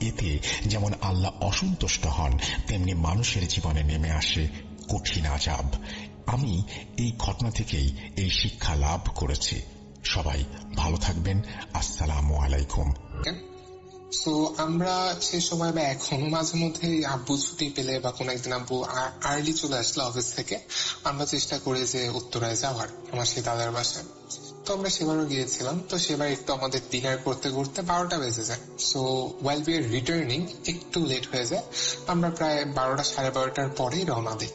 Speaker 1: এতে যেমন আল্লাহ অসন্তুষ্ট হন, তেমনি মানুষের জীবনে নেমে আসে কঠিন আযাব। আমি এই ঘটনা থেকেই এই শিক্ষা লাভ করেছি। সবাই ভালো থাকবেন। আসসালামু আলাইকুম।
Speaker 2: তো আমরা সে সময় বা এখনো মাঝে মধ্যে আব্বু ছুটি পেলে বা কোন একদিন আব্বু আর্লি চলে আসলে অফিস থেকে, আমরা চেষ্টা করি যে উত্তরায় যাওয়ার, আমার সেই দাদার বাসায়। তো আমরা সেবারও গিয়েছিলাম। তো সেবার একটু আমাদের ডিনার করতে করতে 12টা বেজে যায়। সো ওয়াইল বি আর রিটার্নিং একটু লেট হয়ে যায়। আমরা প্রায় 12টা 12:30টার পরেই রওনা দিই।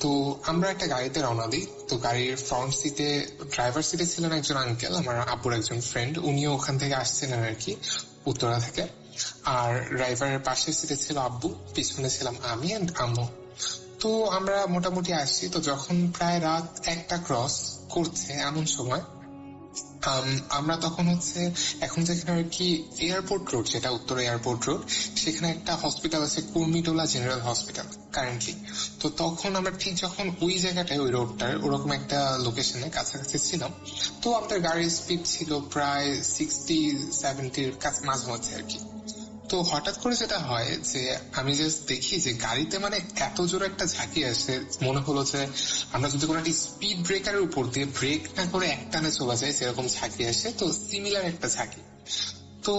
Speaker 2: তো আমরা একটা গাড়িতে রওনা দিই। তো গাড়ির ফ্রন্ট সিটে, ড্রাইভার সিটে ছিলেন একজন আঙ্কেল, আমার আব্বুর একজন ফ্রেন্ড, উনিও ওখান থেকে আসছিলেন আর কি, উত্তরা থেকে। আর ড্রাইভারের পাশের সিটে ছিল আব্বু, পিছনে ছিলাম আমি এন্ড আম্মু। তো আমরা মোটামুটি আসছি। তো যখন প্রায় রাত 1টা ক্রস করছে এমন সময় আমরা তখন এখন যেখানে আর কি এয়ারপোর্ট রোড, যেটা উত্তর এয়ারপোর্ট রোড, সেখানে একটা হসপিটাল আছে, কুর্মিটোলা জেনারেল হসপিটাল কারেন্টলি। তো তখন আমরা ঠিক যখন ওই জায়গাটায়, ওই রোডটার ওরকম একটা লোকেশনে কাছাকাছি ছিলাম। তো আমাদের গাড়ির স্পিড ছিল প্রায় 60-70-র কাছে মাঝামাঝি আর কি। তো হঠাৎ করে যেটা হয় যে আমি জাস্ট দেখি যে গাড়িতে মানে এত জোরে একটা ঝাঁকি আসে, মনে হলো যে আমরা যদি কোনো একটা স্পিড ব্রেকারের উপর দিয়ে ব্রেক না করে একটানে চলে যায়, সেরকম ঝাঁকি আসে। তো সিমিলার একটা ঝাঁকি। তো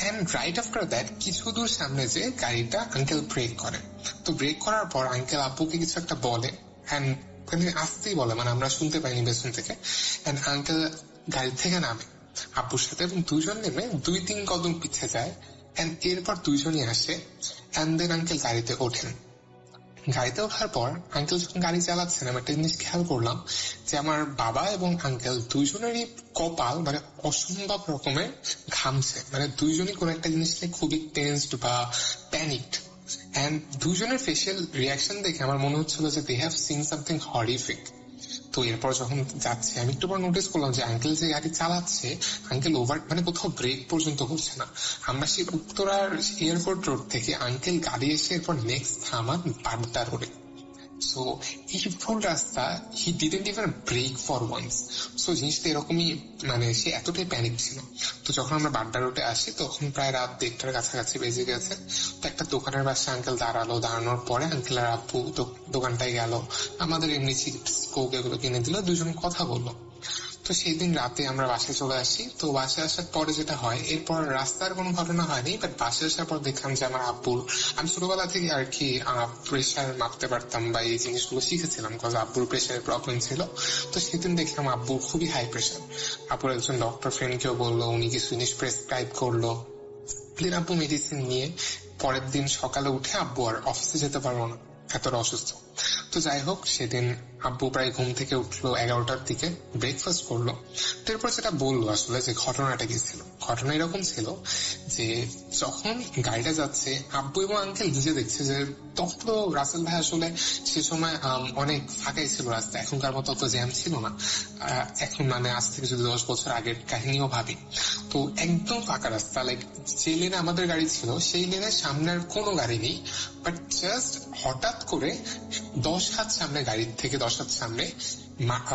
Speaker 2: এন্ড রাইট আফটার দ্যাট কিছু দূর সামনে যে গাড়িটা আঙ্কেল ব্রেক করে। তো ব্রেক করার পর আঙ্কেল আব্বুকে কিছু একটা বলে, এন্ড আসতেই বলে, মানে আমরা শুনতে পাইনি পেছন থেকে। এন্ড আঙ্কেল গাড়ি থেকে নামে আব্বুর সাথে, এবং দুজন নেমে 2-3 কদম পিছিয়ে যায়। এরপর দুইজনই আসে, এন্ড দেন আঙ্কেল গাড়িতে ওঠেন। গাড়িতে ওঠার পর আঙ্কেল যখন গাড়ি চালাচ্ছেন, আমি একটা জিনিস খেয়াল করলাম যে আমার বাবা এবং আঙ্কেল দুইজনেরই কপাল মানে অসম্ভব রকমের ঘামছে। মানে দুইজনই কোন একটা জিনিস নিয়ে খুবই টেন্সড বা প্যানিকড। এন্ড দুইজনের ফেশিয়াল রিয়াকশন দেখে আমার মনে হচ্ছিল যে they have seen something horrific. তো এরপর যখন যাচ্ছে আমি একটু পর নোটিস করলাম যে আঙ্কেল যে গাড়ি চালাচ্ছে, আঙ্কেল ওভার কোথাও ব্রেক পর্যন্ত করছে না। আমরা সেই উত্তরার এয়ারপোর্ট রোড থেকে আঙ্কেল গাড়ি এসে এরপর নেক্সট থামান বাড্ডা রোডে। সো এই ফুল রাস্তা he didn't even break for once. So জিনিসটা এরকমই, সে এতটাই প্যানিক ছিল। তো যখন আমরা বাড্ডা রোডে আসি তখন প্রায় রাত 1টার কাছাকাছি বেজে গেছে। তো একটা দোকানের পাশে আঙ্কেল দাঁড়ালো, দাঁড়ানোর পরে আঙ্কেল আর আব্বু দোকানটায় গেল, আমাদের এমনি চিপস কোক এগুলো কিনে দিল, দুজন কথা বললো। তো সেই দিন রাতে আমরা বাসায় চলে আসি। তো বাসায় আসার পরে যেটা হয়, এরপর রাস্তার কোনো ঘটনা হয়নি, বাট বাসায় আসার পর দেখলাম যে আমার আব্বুর, আমি ছোটবেলা থেকে আর কি প্রেশার মাপতে পারতাম বা এই জিনিসগুলো শিখেছিলাম, কজ আব্বুর প্রেশারের প্রবলেম ছিল। তো সেদিন দেখলাম আব্বুর খুবই হাই প্রেশার। আব্বুর একজন ডক্টর ফ্রেন্ডকেও বললো, উনি কিছু জিনিস প্রেসক্রাইব করলো। প্লেন আব্বু মেডিসিন নিয়ে পরের দিন সকালে উঠে আব্বু আর অফিসে যেতে পারবো না, এতটা অসুস্থ। তো যাই হোক, সেদিন আব্বু প্রায় ঘুম থেকে উঠলো 11টার দিকে, ব্রেকফাস্ট করলো। তো এরপর যেটা বললো আসলে যে ঘটনাটা কি ছিল, ঘটনা এরকম ছিল যে যখন গাড়িটা যাচ্ছে আব্বু এবং আঙ্কেল নিজে দেখছে যে তখন তো রাসেল ভাই আসলে সে সময় অনেক ফাঁকাই ছিল রাস্তা, এখনকার মতো অত জ্যাম ছিল না। এখন আজ থেকে যদি 10 বছর আগের কাহিনীও ভাবি, তো একদম ফাঁকা রাস্তা, লাইক যে লেনে আমাদের গাড়ি ছিল সেই লেনে সামনের কোনো গাড়ি নেই, বাট জাস্ট হঠাৎ করে 10 হাত সামনে, গাড়ির থেকে 10 হাত সামনে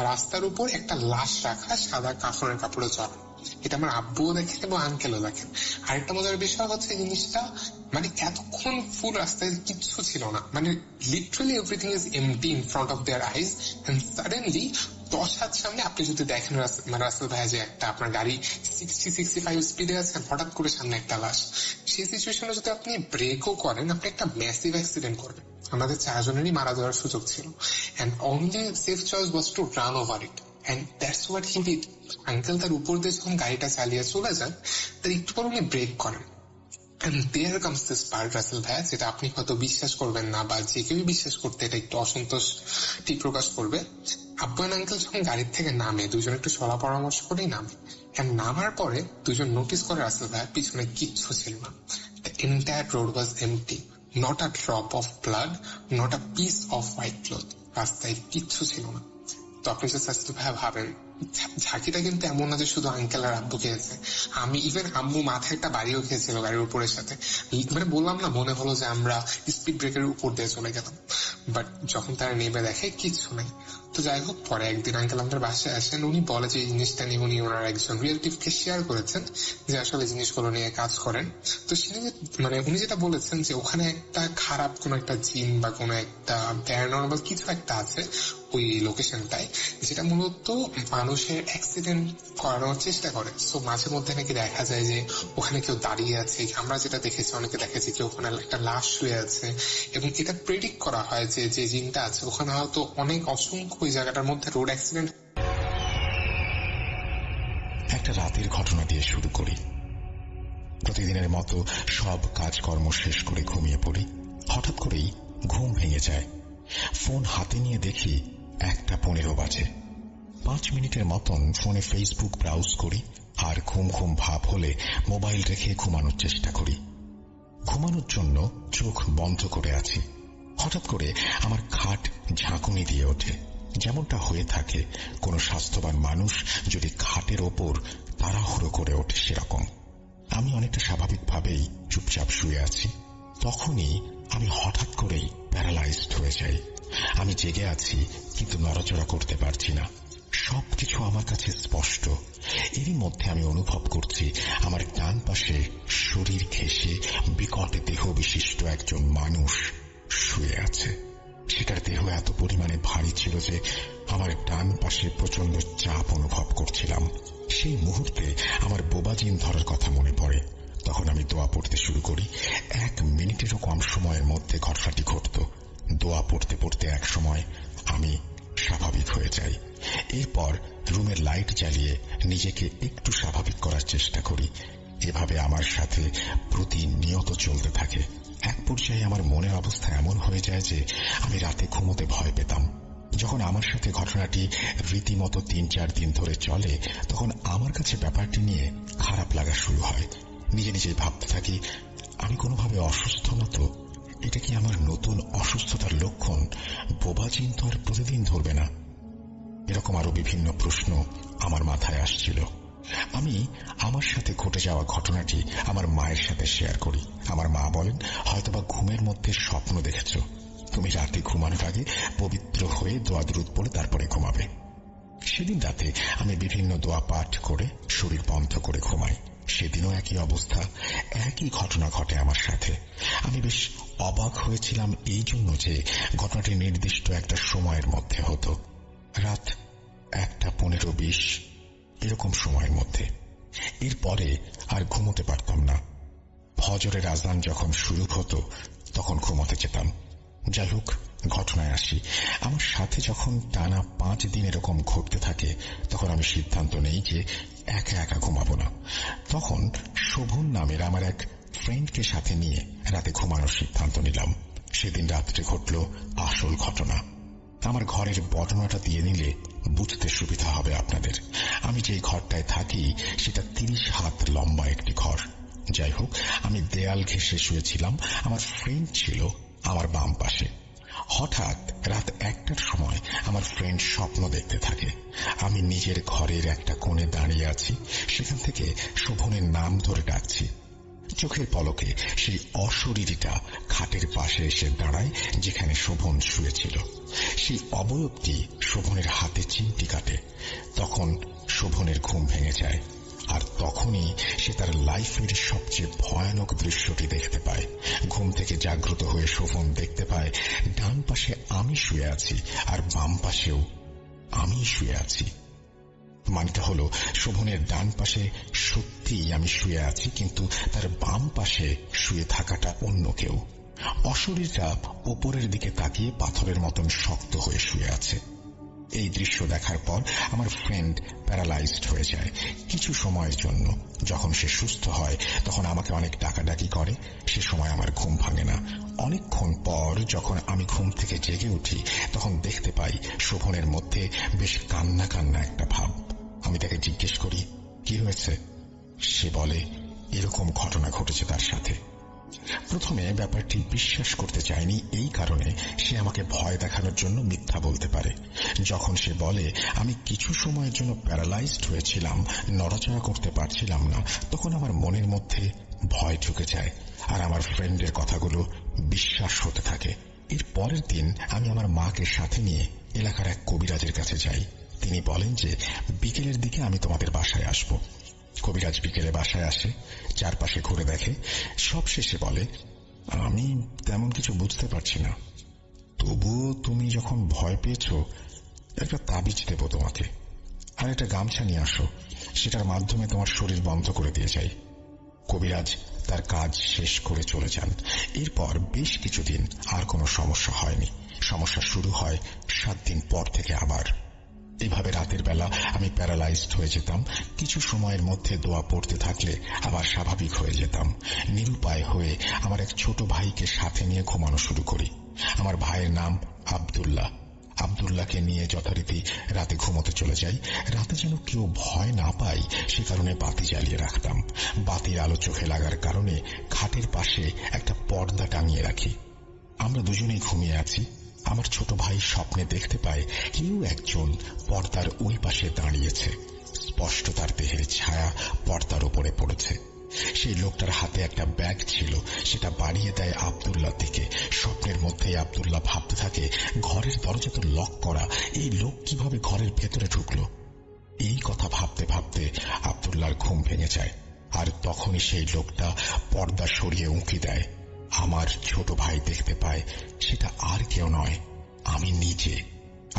Speaker 2: রাস্তার উপর একটা লাশ রাখা, সাদা কাফনের কাপড়ে জড়ানো। এটা আমার আব্বুও দেখেন এবং আঙ্কেলও দেখেন। আরেকটা মজার বিষয় হচ্ছে জিনিসটা, এতক্ষণ ফুল রাস্তায় কিচ্ছু ছিল না, literally everything is empty in front of their eyes, and suddenly 10 হাত সামনে আপনি যদি দেখেন রাসেল ভাই যে একটা আপনার গাড়ি 60-65 স্পিডে আছেন, হঠাৎ করে সামনে একটা লাশ। সেই সিচুয়েশনে যদি আপনি ব্রেকও করেন, আপনি একটা ম্যাসিভ অ্যাক্সিডেন্ট করবেন। আমাদের 4 জনেরই মারা যাওয়ার সুযোগ ছিল, and only safe choice was to run over it, and that's what he did. Uncle তার উপর দিয়ে যখন গাড়িটা চালিয়ে চলে যান, তার একটু পর উনি ব্রেক করেন। And there comes this part, Rasel ভাইয়া, যেটা আপনি হয়তো বিশ্বাস করবেন না, বা যে কেউ বিশ্বাস করতে এটা একটু অসন্তোষটি প্রকাশ করবে। আব্বু আর আঙ্কেল যখন গাড়ির থেকে নামে, দুজন একটু সলা পরামর্শ করেই নামে। এন্ড নামার পরে দুজন নোটিস করে রাসেল ভাইয়া পিছনে কিচ্ছু ছিল না। The entire road was empty. Not a drop of blood, not a piece of white cloth. রাস্তায় কিচ্ছু ছিল না। তো আপনি যে রাসেল ভাইয়া ভাবেন, ঝাঁকিটা কিন্তু এমন না যে শুধু আঙ্কেল আর আব্বু খেয়েছে, আমি ইভেন আম্মু মাথায় একটা বাড়িও খেয়েছিল গাড়ির উপরের সাথে। বললাম না, মনে হলো যে আমরা স্পিড ব্রেকের উপর দিয়ে চলে গেলাম, বাট যখন তারা নেমে দেখে কিচ্ছু নাই। তো যাই হোক, পরে একদিন আঙ্কেল আমাদের বাসায় আসেন, উনি বলে যে এই জিনিসটা নিয়ে উনি ওনার একজন রিলেটিভকে শেয়ার করেছেন, যে আসলে জিনিসগুলো নিয়ে কাজ করেন। তো উনি যেটা বলেছেন যে ওখানে একটা খারাপ কোন একটা জিন বা কোন একটা প্যারানরমাল কিছু একটা আছে ওই লোকেশনটায়, যেটা মূলত মানুষের অ্যাক্সিডেন্ট করানোর চেষ্টা করে। সো মাঝে মধ্যে নাকি দেখা যায় যে ওখানে কেউ দাঁড়িয়ে আছে, আমরা যেটা দেখেছি, অনেকে দেখেছি যে ওখানে একটা লাশ শুয়ে আছে, এবং এটা প্রেডিক্ট করা হয় যে যে জিনটা আছে ওখানে হয়তো অনেক অসংখ্য ওই জায়গাটার মধ্যে রোড অ্যাক্সিডেন্ট।
Speaker 1: একটা রাতের ঘটনা দিয়ে শুরু করি। প্রতিদিনের মতো সব কাজকর্ম শেষ করে ঘুমিয়ে পড়ি। হঠাৎ করেই ঘুম ভেঙে যায়। ফোন হাতে নিয়ে দেখি 1:15 বাজে। 5 মিনিটের মতন ফোনে ফেসবুক ব্রাউজ করি, আর ঘুম ঘুম ভাব হলে মোবাইল রেখে ঘুমানোর চেষ্টা করি। ঘুমানোর জন্য চোখ বন্ধ করে আছি। হঠাৎ করে আমার খাট ঝাঁকুনি দিয়ে ওঠে, যেমনটা হয়ে থাকে কোনো স্বাস্থ্যবান মানুষ যদি খাটের ওপর তাড়াহুড়ো করে ওঠে সেরকম। আমি অনেকটা স্বাভাবিকভাবেই চুপচাপ শুয়ে আছি। তখনই আমি হঠাৎ করেই প্যারালাইজড হয়ে যাই। আমি জেগে আছি, কিন্তু নড়াচড়া করতে পারছি না। সবকিছু আমার কাছে স্পষ্ট। এরই মধ্যে আমি অনুভব করছি আমার ডান পাশে শরীর ঘেঁষে বিকট দেহ বিশিষ্ট একজন মানুষ শুয়ে আছে। সেটার দেহ এত পরিমাণে ভারী ছিল যে আমার ডান পাশে প্রচন্ড চাপ অনুভব করছিলাম। সেই মুহূর্তে আমার বোবাজিন ধরার কথা মনে পড়ে। তখন আমি দোয়া পড়তে শুরু করি। 1 মিনিটেরও কম সময়ের মধ্যে ঘটনাটি ঘটত। দোয়া পড়তে পড়তে এক সময় আমি স্বাভাবিক হয়ে যাই। এরপর রুমের লাইট জ্বালিয়ে নিজেকে একটু স্বাভাবিক করার চেষ্টা করি। এভাবে আমার সাথে প্রতিনিয়ত চলতে থাকে। এক পর্যায়ে আমার মনের অবস্থা এমন হয়ে যায় যে আমি রাতে ঘুমোতে ভয় পেতাম। যখন আমার সাথে ঘটনাটি রীতিমতো 3-4 দিন ধরে চলে, তখন আমার কাছে ব্যাপারটি নিয়ে খারাপ লাগা শুরু হয়। নিজে নিজেই ভাবতে থাকি, আমি কোনোভাবে অসুস্থ না তো? এটা কি আমার নতুন অসুস্থতার লক্ষণ? বোবাজিন তো আর প্রতিদিন ধরবে না। এরকম আরো বিভিন্ন প্রশ্ন আমার মাথায় আসছিল। আমি আমার সাথে ঘটে যাওয়া ঘটনাটি আমার মায়ের সাথে শেয়ার করি। আমার মা বলেন, হয়তোবা ঘুমের মধ্যে স্বপ্ন দেখেছ। তুমি রাতে ঘুমানোর আগে পবিত্র হয়ে দোয়া দুরূদ পড়ে তারপরে ঘুমাবে। সেদিন রাতে আমি বিভিন্ন দোয়া পাঠ করে শরীর বন্ধ করে ঘুমাই। সেদিনও একই অবস্থা, একই ঘটনা ঘটে আমার সাথে। আমি বেশ অবাক হয়েছিলাম এই জন্য যে ঘটনাটি নির্দিষ্ট একটা সময়ের মধ্যে হতো, রাত 1:15-20 এরকম সময়ের মধ্যে। এরপরে আর ঘুমোতে পারতাম না। ফজরের আজান যখন শুরু হতো তখন ঘুমোতে যেতাম। যাই হোক, ঘটনায় আসি। আমার সাথে যখন টানা 5 দিন এরকম ঘটতে থাকে তখন আমি সিদ্ধান্ত নেই যে একা একা ঘুমাবো না। তখন শোভন নামের আমার এক ফ্রেন্ডকে সাথে নিয়ে রাতে ঘুমানোর সিদ্ধান্ত নিলাম। সেদিন রাত্রে ঘটল আসল ঘটনা। আমার ঘরের বর্ণনাটা দিয়ে নিলে বুঝতে সুবিধা হবে আপনাদের। আমি যেই ঘরটায় থাকি সেটা 30 হাত লম্বা একটি ঘর। যাই হোক, আমি দেয়াল ঘেঁষে শুয়েছিলাম। আমার ফ্রেন্ড ছিল আমার বাম পাশে। হঠাৎ রাত 1টার সময় আমার ফ্রেন্ড স্বপ্ন দেখতে থাকে। আমি নিজের ঘরের একটা কোণে দাঁড়িয়ে আছি, সেখান থেকে শোভনের নাম ধরে ডাকছি। চোখের পলকে সেই অশরীরীটা খাটের পাশে এসে দাঁড়ায় যেখানে শোভন শুয়েছিল। সেই অবয়বটি শোভনের হাতে চিমটি কাটে। তখন শোভনের ঘুম ভেঙে যায়, আর তখনই সে তার লাইফের সবচেয়ে ভয়ানক দৃশ্যটি দেখতে পায়। ঘুম থেকে জাগ্রত হয়ে শোভন দেখতে পায় ডান পাশে আমি শুয়ে আছি আর বাম পাশেও আমি শুয়ে আছি। মানটা হলো, শোভনের ডান পাশে সত্যিই আমি শুয়ে আছি, কিন্তু তার বাম পাশে শুয়ে থাকাটা অন্য কেউ। অশরীরটা ওপরের দিকে তাকিয়ে পাথরের মতন শক্ত হয়ে শুয়ে আছে। এই দৃশ্য দেখার পর আমার ফ্রেন্ড প্যারালাইজড হয়ে যায় কিছু সময়ের জন্য। যখন সে সুস্থ হয় তখন আমাকে অনেক ডাকাডাকি করে। সে সময় আমার ঘুম ভাঙে না। অনেকক্ষণ পর যখন আমি ঘুম থেকে জেগে উঠি তখন দেখতে পাই শোভনের মধ্যে বেশ কান্না কান্না একটা ভাব। আমি তাকে জিজ্ঞেস করি, কি হয়েছে? সে বলে এরকম ঘটনা ঘটেছে তার সাথে। প্রথমে ব্যাপারটি বিশ্বাস করতে চায়নি, এই কারণে সে আমাকে ভয় দেখানোর জন্য মিথ্যা বলতে পারে। যখন সে বলে আমি কিছু সময়ের জন্য প্যারালাইজড হয়েছিলাম, নড়াচড়া করতে পারছিলাম না, তখন আমার মনের মধ্যে ভয় ঢুকে যায় আর আমার ফ্রেন্ডের কথাগুলো বিশ্বাস হতে থাকে। এর পরের দিন আমি আমার মাকে সাথে নিয়ে এলাকার এক কবিরাজের কাছে যাই। তিনি বলেন যে বিকেলের দিকে আমি তোমাদের বাসায় আসব। কবিরাজ বিকেলে বাসায় আসে, চারপাশে ঘুরে দেখে, সবশেষে বলে, আমি তেমন কিছু বুঝতে পারছি না, তবুও তুমি যখন ভয় পেয়েছ একটা তাবিজ দেব তোমাকে, আর একটা গামছা নিয়ে আসো, সেটার মাধ্যমে তোমার শরীর বন্ধ করে দিয়ে যাই। কবিরাজ তার কাজ শেষ করে চলে যান। এরপর বেশ কিছুদিন আর কোনো সমস্যা হয়নি। সমস্যা শুরু হয় 7 দিন পর থেকে আবার। এভাবে রাতের বেলা আমি প্যারালাইজড হয়ে যেতাম। কিছু সময়ের মধ্যে দোয়া পড়তে থাকলে আবার স্বাভাবিক হয়ে যেতাম। নিরুপায় হয়ে আমার এক ছোট ভাইকে সাথে নিয়ে ঘুমানো শুরু করি। আমার ভাইয়ের নাম আব্দুল্লাহ। আব্দুল্লাহকে নিয়ে যথারীতি রাতে ঘুমোতে চলে যাই। রাতে যেন কেউ ভয় না পায় সে কারণে বাতি জ্বালিয়ে রাখতাম। বাতির আলো চোখে লাগার কারণে খাটের পাশে একটা পর্দা টাঙিয়ে রাখি। আমরা দুজনেই ঘুমিয়ে আছি। আমার ছোট ভাই স্বপ্নে দেখতে পায় কেউ একজন পর্দার ওই পাশে দাঁড়িয়েছে। স্পষ্ট তার দেহের ছায়া পর্দার উপরে পড়েছে। সেই লোকটার হাতে একটা ব্যাগ ছিল, সেটা বাড়িয়ে দেয় আব্দুল্লাহ দিকে। স্বপ্নের মধ্যেই আব্দুল্লাহ ভাবতে থাকে, ঘরের দরজা তো লক করা, এই লোক কিভাবে ঘরের ভেতরে ঢুকলো? এই কথা ভাবতে ভাবতে আব্দুল্লাহর ঘুম ভেঙে যায়, আর তখনই সেই লোকটা পর্দা সরিয়ে উঁকি দেয়। আমার ছোট ভাই দেখতে পায় সেটা আর কেউ নয়, আমি নিজে।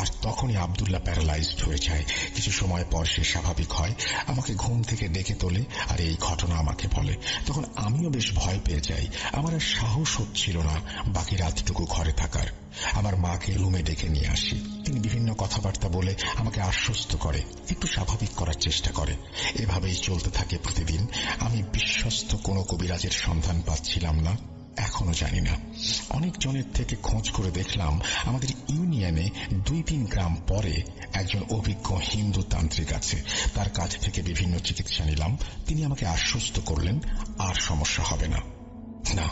Speaker 1: আর তখনই আব্দুল্লাহ প্যারালাইজড হয়ে যায়। কিছু সময় পর সে স্বাভাবিক হয়, আমাকে ঘুম থেকে ডেকে তোলে আর এই ঘটনা আমাকে বলে। তখন আমিও বেশ ভয় পেয়ে যাই। আমার আর সাহস হচ্ছিল না বাকি রাতটুকু ঘরে থাকার। আমার মাকে রুমে ডেকে নিয়ে আসি। তিনি বিভিন্ন কথাবার্তা বলে আমাকে আশ্বস্ত করে, একটু স্বাভাবিক করার চেষ্টা করে। এভাবেই চলতে থাকে প্রতিদিন। আমি বিশ্বস্ত কোনো কবিরাজের সন্ধান পাচ্ছিলাম না, এখনো জানি না। অনেক জনের থেকে খোঁজ করে দেখলাম আমাদের ইউনিয়নে 2-3 গ্রাম পরে একজন অভিজ্ঞ হিন্দু তান্ত্রিক আছে। তার কাছ থেকে বিভিন্ন চিকিৎসা নিলাম। তিনি আমাকে আশ্বস্ত করলেন আর সমস্যা হবে না। না,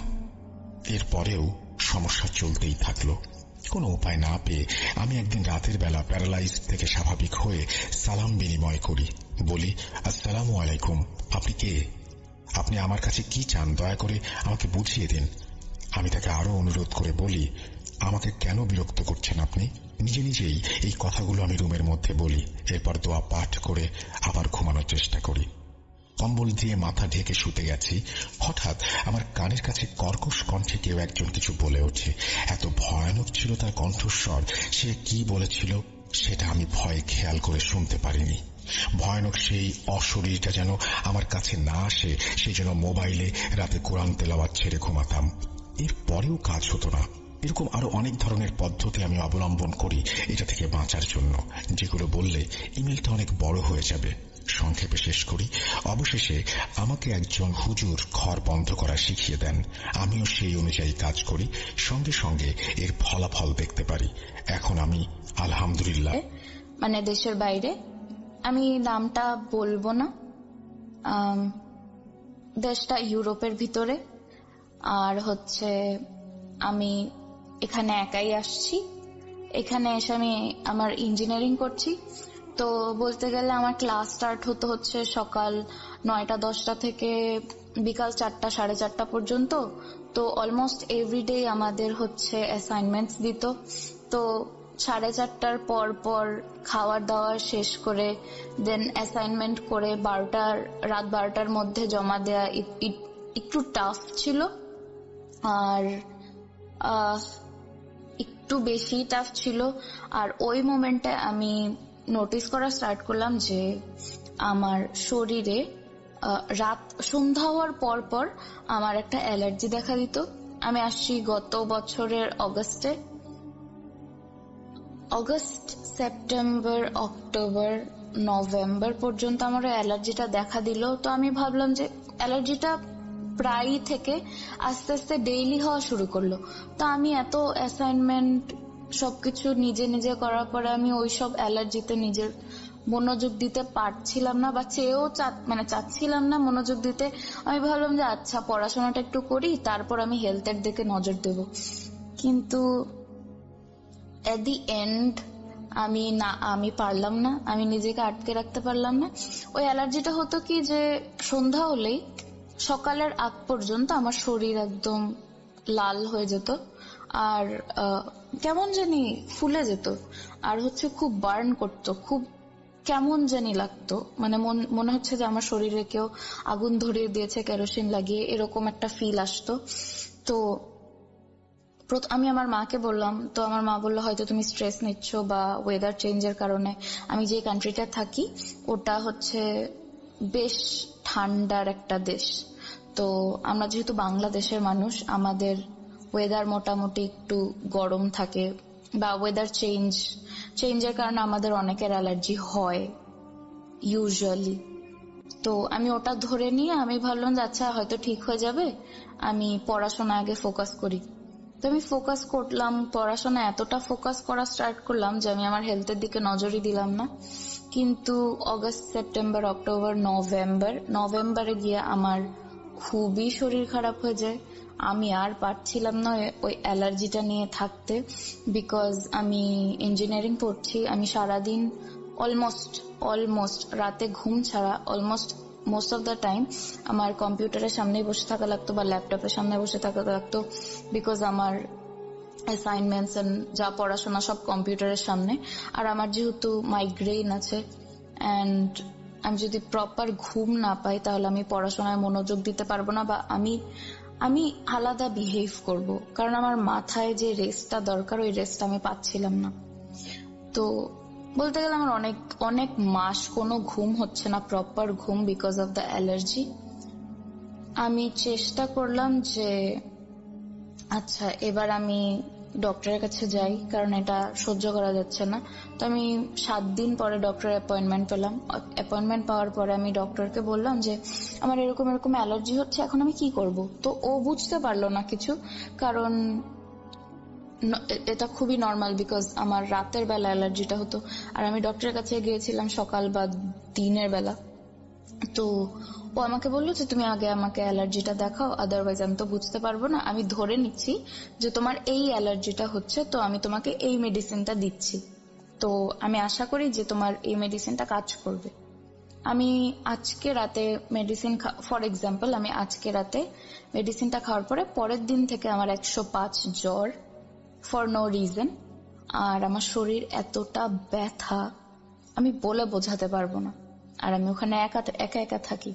Speaker 1: এরপরেও সমস্যা চলতেই থাকলো। কোনো উপায় না পেয়ে আমি একদিন রাতের বেলা প্যারালাইজ থেকে স্বাভাবিক হয়ে সালাম বিনিময় করি। বলি, আসসালামু আলাইকুম। আপনি কে? আপনি আমার কাছে কি চান দয়া করে আমাকে বুঝিয়ে দিন। আমি তাকে আরো অনুরোধ করে বলি, আমাকে কেন বিরক্ত করছেন আপনি? নিজে নিজেই এই কথাগুলো আমি রুমের মধ্যে বলি। এরপর দোয়া পাঠ করে আবার ঘুমানোর চেষ্টা করি। কম্বল দিয়ে মাথা ঢেকে শুতে গেছি, হঠাৎ আমার কানের কাছে কর্কশ কণ্ঠে কেউ একজন কিছু বলে ওঠে। এত ভয়ানক ছিল তার কণ্ঠস্বর। সে কি বলেছিল সেটা আমি ভয়ে খেয়াল করে শুনতে পারিনি। ভয়ানক সেই অশরীরটা যেন আমার কাছে না আসে, সেই জন্য মোবাইলে রাতে কোরআন তেলাওয়াত ছেড়ে ঘুমাতাম। এর পরেও কাজ হতো না। এরকম আরো অনেক ধরনের পদ্ধতি আমি অবলম্বন করি এটা থেকে বাঁচার জন্য, যেগুলো বললে ইমেলটা অনেক বড় হয়ে যাবে। সংক্ষেপে শেষ করি, অবশেষে আমাকে একজন হুজুর ঘর বন্ধ করা শিখিয়ে দেন। আমিও সেই অনুযায়ী কাজ করি, সঙ্গে সঙ্গে এর ফলাফল দেখতে পারি। এখন আমি আলহামদুলিল্লাহ।
Speaker 3: মানে দেশের বাইরে, আমি নামটা বলবো না, দেশটা ইউরোপের ভিতরে। আর হচ্ছে আমি এখানে একাই আসছি। এখানে এসে আমি আমার ইঞ্জিনিয়ারিং করছি। তো বলতে গেলে আমার ক্লাস স্টার্ট হচ্ছে সকাল 9টা-10টা থেকে বিকাল 4টা 4:30 পর্যন্ত। তো অলমোস্ট এভরিডে আমাদের হচ্ছে অ্যাসাইনমেন্টস দিত। তো 4:30টার পর খাওয়ার দাওয়ার শেষ করে দেন অ্যাসাইনমেন্ট করে রাত 12টার মধ্যে জমা দেয়া একটু টাফ ছিল। আর একটু বেশি টাফ ছিল। আর ওই মোমেন্টে আমি নোটিস করা স্টার্ট করলাম যে আমার শরীরে রাত সন্ধ্যা হওয়ার পর আমার একটা অ্যালার্জি দেখা দিত। আমি আসছি গত বছরের অগস্ট, সেপ্টেম্বর, অক্টোবর, নভেম্বর পর্যন্ত আমার অ্যালার্জিটা দেখা দিল। তো আমি ভাবলাম যে অ্যালার্জিটা প্রায় থেকে আস্তে আস্তে ডেইলি হওয়া শুরু করলো। তো আমি এত অ্যাসাইনমেন্ট সবকিছু নিজে নিজে করার পরে আমি ওইসব অ্যালার্জিতে নিজের মনোযোগ দিতে পারছিলাম না, বা চেয়েও চাচ্ছিলাম না মনোযোগ দিতে। আমি ভাবলাম যে আচ্ছা পড়াশোনাটা একটু করি, তারপর আমি হেলথের দিকে নজর দেব। কিন্তু এট দি এন্ড আমি পারলাম না, আমি নিজেকে আটকে রাখতে পারলাম না। ওই অ্যালার্জিটা হতো কি যে সন্ধ্যা হলেই সকালের আগ পর্যন্ত আমার শরীর একদম লাল হয়ে যেত, আর কেমন জানি ফুলে যেত, আর হচ্ছে খুব বার্ন করতো, খুব কেমন জানি লাগতো। মানে মনে হচ্ছে যে আমার শরীরে কেউ আগুন ধরিয়ে দিয়েছে কেরোসিন লাগিয়ে, এরকম একটা ফিল আসতো। তো আমি আমার মাকে বললাম, তো আমার মা বললো হয়তো তুমি স্ট্রেস নিচ্ছ বা ওয়েদার চেঞ্জের কারণে। আমি যে কান্ট্রিটা থাকি ওটা হচ্ছে বেশ ঠান্ডার একটা দেশ। তো আমরা যেহেতু বাংলাদেশের মানুষ, আমাদের ওয়েদার মোটামুটি একটু গরম থাকে, বা ওয়েদার চেঞ্জের কারণে আমাদের অনেকের অ্যালার্জি হয় ইউজুয়ালি। তো আমি ওটা ধরে নিয়ে আমি ভাবলাম যে আচ্ছা হয়তো ঠিক হয়ে যাবে, আমি পড়াশোনা আগে ফোকাস করি। তো আমি ফোকাস করলাম, পড়াশোনা এতটা ফোকাস করা স্টার্ট করলাম যে আমি আমার হেলথের দিকে নজরই দিলাম না। কিন্তু অগস্ট, সেপ্টেম্বর, অক্টোবর, নভেম্বরে গিয়ে আমার খুবই শরীর খারাপ হয়ে যায়। আমি আর পারছিলাম না ওই অ্যালার্জিটা নিয়ে থাকতে, বিকজ আমি ইঞ্জিনিয়ারিং পড়ছি। আমি সারাদিন অলমোস্ট রাতে ঘুম ছাড়া মোস্ট অফ দ্য টাইম আমার কম্পিউটারের সামনেই বসে থাকা লাগতো বা ল্যাপটপের সামনে বসে থাকা লাগতো, বিকজ আমার অ্যাসাইনমেন্টস যা পড়াশোনা সব কম্পিউটারের সামনে। আর আমার যেহেতু মাইগ্রেন আছে, অ্যান্ড আমি যদি প্রপার ঘুম না পাই তাহলে আমি পড়াশোনায় মনোযোগ দিতে পারবো না, বা আমি আলাদা বিহেভ করব, কারণ আমার মাথায় যে রেস্টটা দরকার ওই রেস্ট আমি পাচ্ছিলাম না। তো বলতে গেলে আমার অনেক মাস কোনো ঘুম হচ্ছে না, প্রপার ঘুম, বিকজ অফ দ্য অ্যালার্জি। আমি চেষ্টা করলাম যে আচ্ছা এবার আমি ডক্টরের কাছে যাই, কারণ এটা সহ্য করা যাচ্ছে না। তো আমি 7 দিন পরে ডক্টরের অ্যাপয়েন্টমেন্ট পেলাম। অ্যাপয়েন্টমেন্ট পাওয়ার পরে আমি ডক্টরকে বললাম যে আমার এরকম অ্যালার্জি হচ্ছে, এখন আমি কি করব। তো ও বুঝতে পারলো না কিছু, কারণ এটা খুবই নর্মাল, বিকজ আমার রাতের বেলা অ্যালার্জিটা হতো। আর আমি ডক্টরের কাছে গিয়েছিলাম সকাল বা দিনের বেলা। তো ও আমাকে বললো যে তুমি আগে আমাকে অ্যালার্জিটা দেখাও, আদারওয়াইজ আমি তো বুঝতে পারবো না। আমি ধরে নিচ্ছি যে তোমার এই অ্যালার্জিটা হচ্ছে, তো আমি তোমাকে এই মেডিসিনটা দিচ্ছি, তো আমি আশা করি যে তোমার এই মেডিসিনটা কাজ করবে। আমি আজকে রাতে মেডিসিন, ফর এক্সাম্পল আমি আজকে রাতে মেডিসিনটা খাওয়ার পরে পরের দিন থেকে আমার 105 জ্বর, ফর নো রিজন। আর আমার শরীর এতটা ব্যথা আমি বলে বোঝাতে পারবো না। আর আমি ওখানে একা একা থাকি।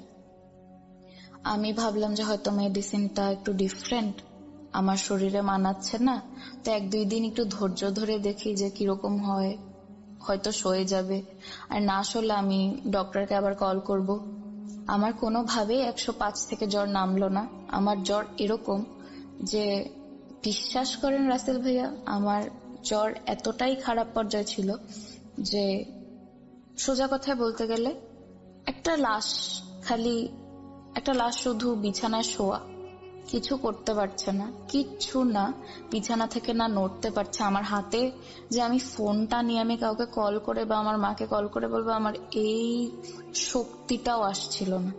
Speaker 3: আমি ভাবলাম যে হয়তো মেডিসিনটা একটু ডিফারেন্ট, আমার শরীরে মানাচ্ছে না, তো 1-2 দিন একটু ধৈর্য ধরে দেখি যে কিরকম হয়, হয়তো সয়ে যাবে। আর না আসলে আমি ডক্টরকে আবার কল করব। আমার কোনোভাবেই 105 থেকে জ্বর নামলো না। আমার জ্বর এরকম যে, বিশ্বাস করেন রাসেল ভাইয়া, আমার জ্বর এতটাই খারাপ পর্যায়ে ছিল যে সোজা কথায় বলতে গেলে একটা লাশ, খালি একটা লাশ শুধু বিছানায় শোয়া, কিছু করতে পারছে না, কিচ্ছু না, বিছানা থেকে না নড়তে পারছে। আমার হাতে যে আমি ফোনটা নিয়ে আমি কাউকে কল করে বা আমার মাকে কল করে বলবো, আমার এই শক্তিটাও আসছিল না।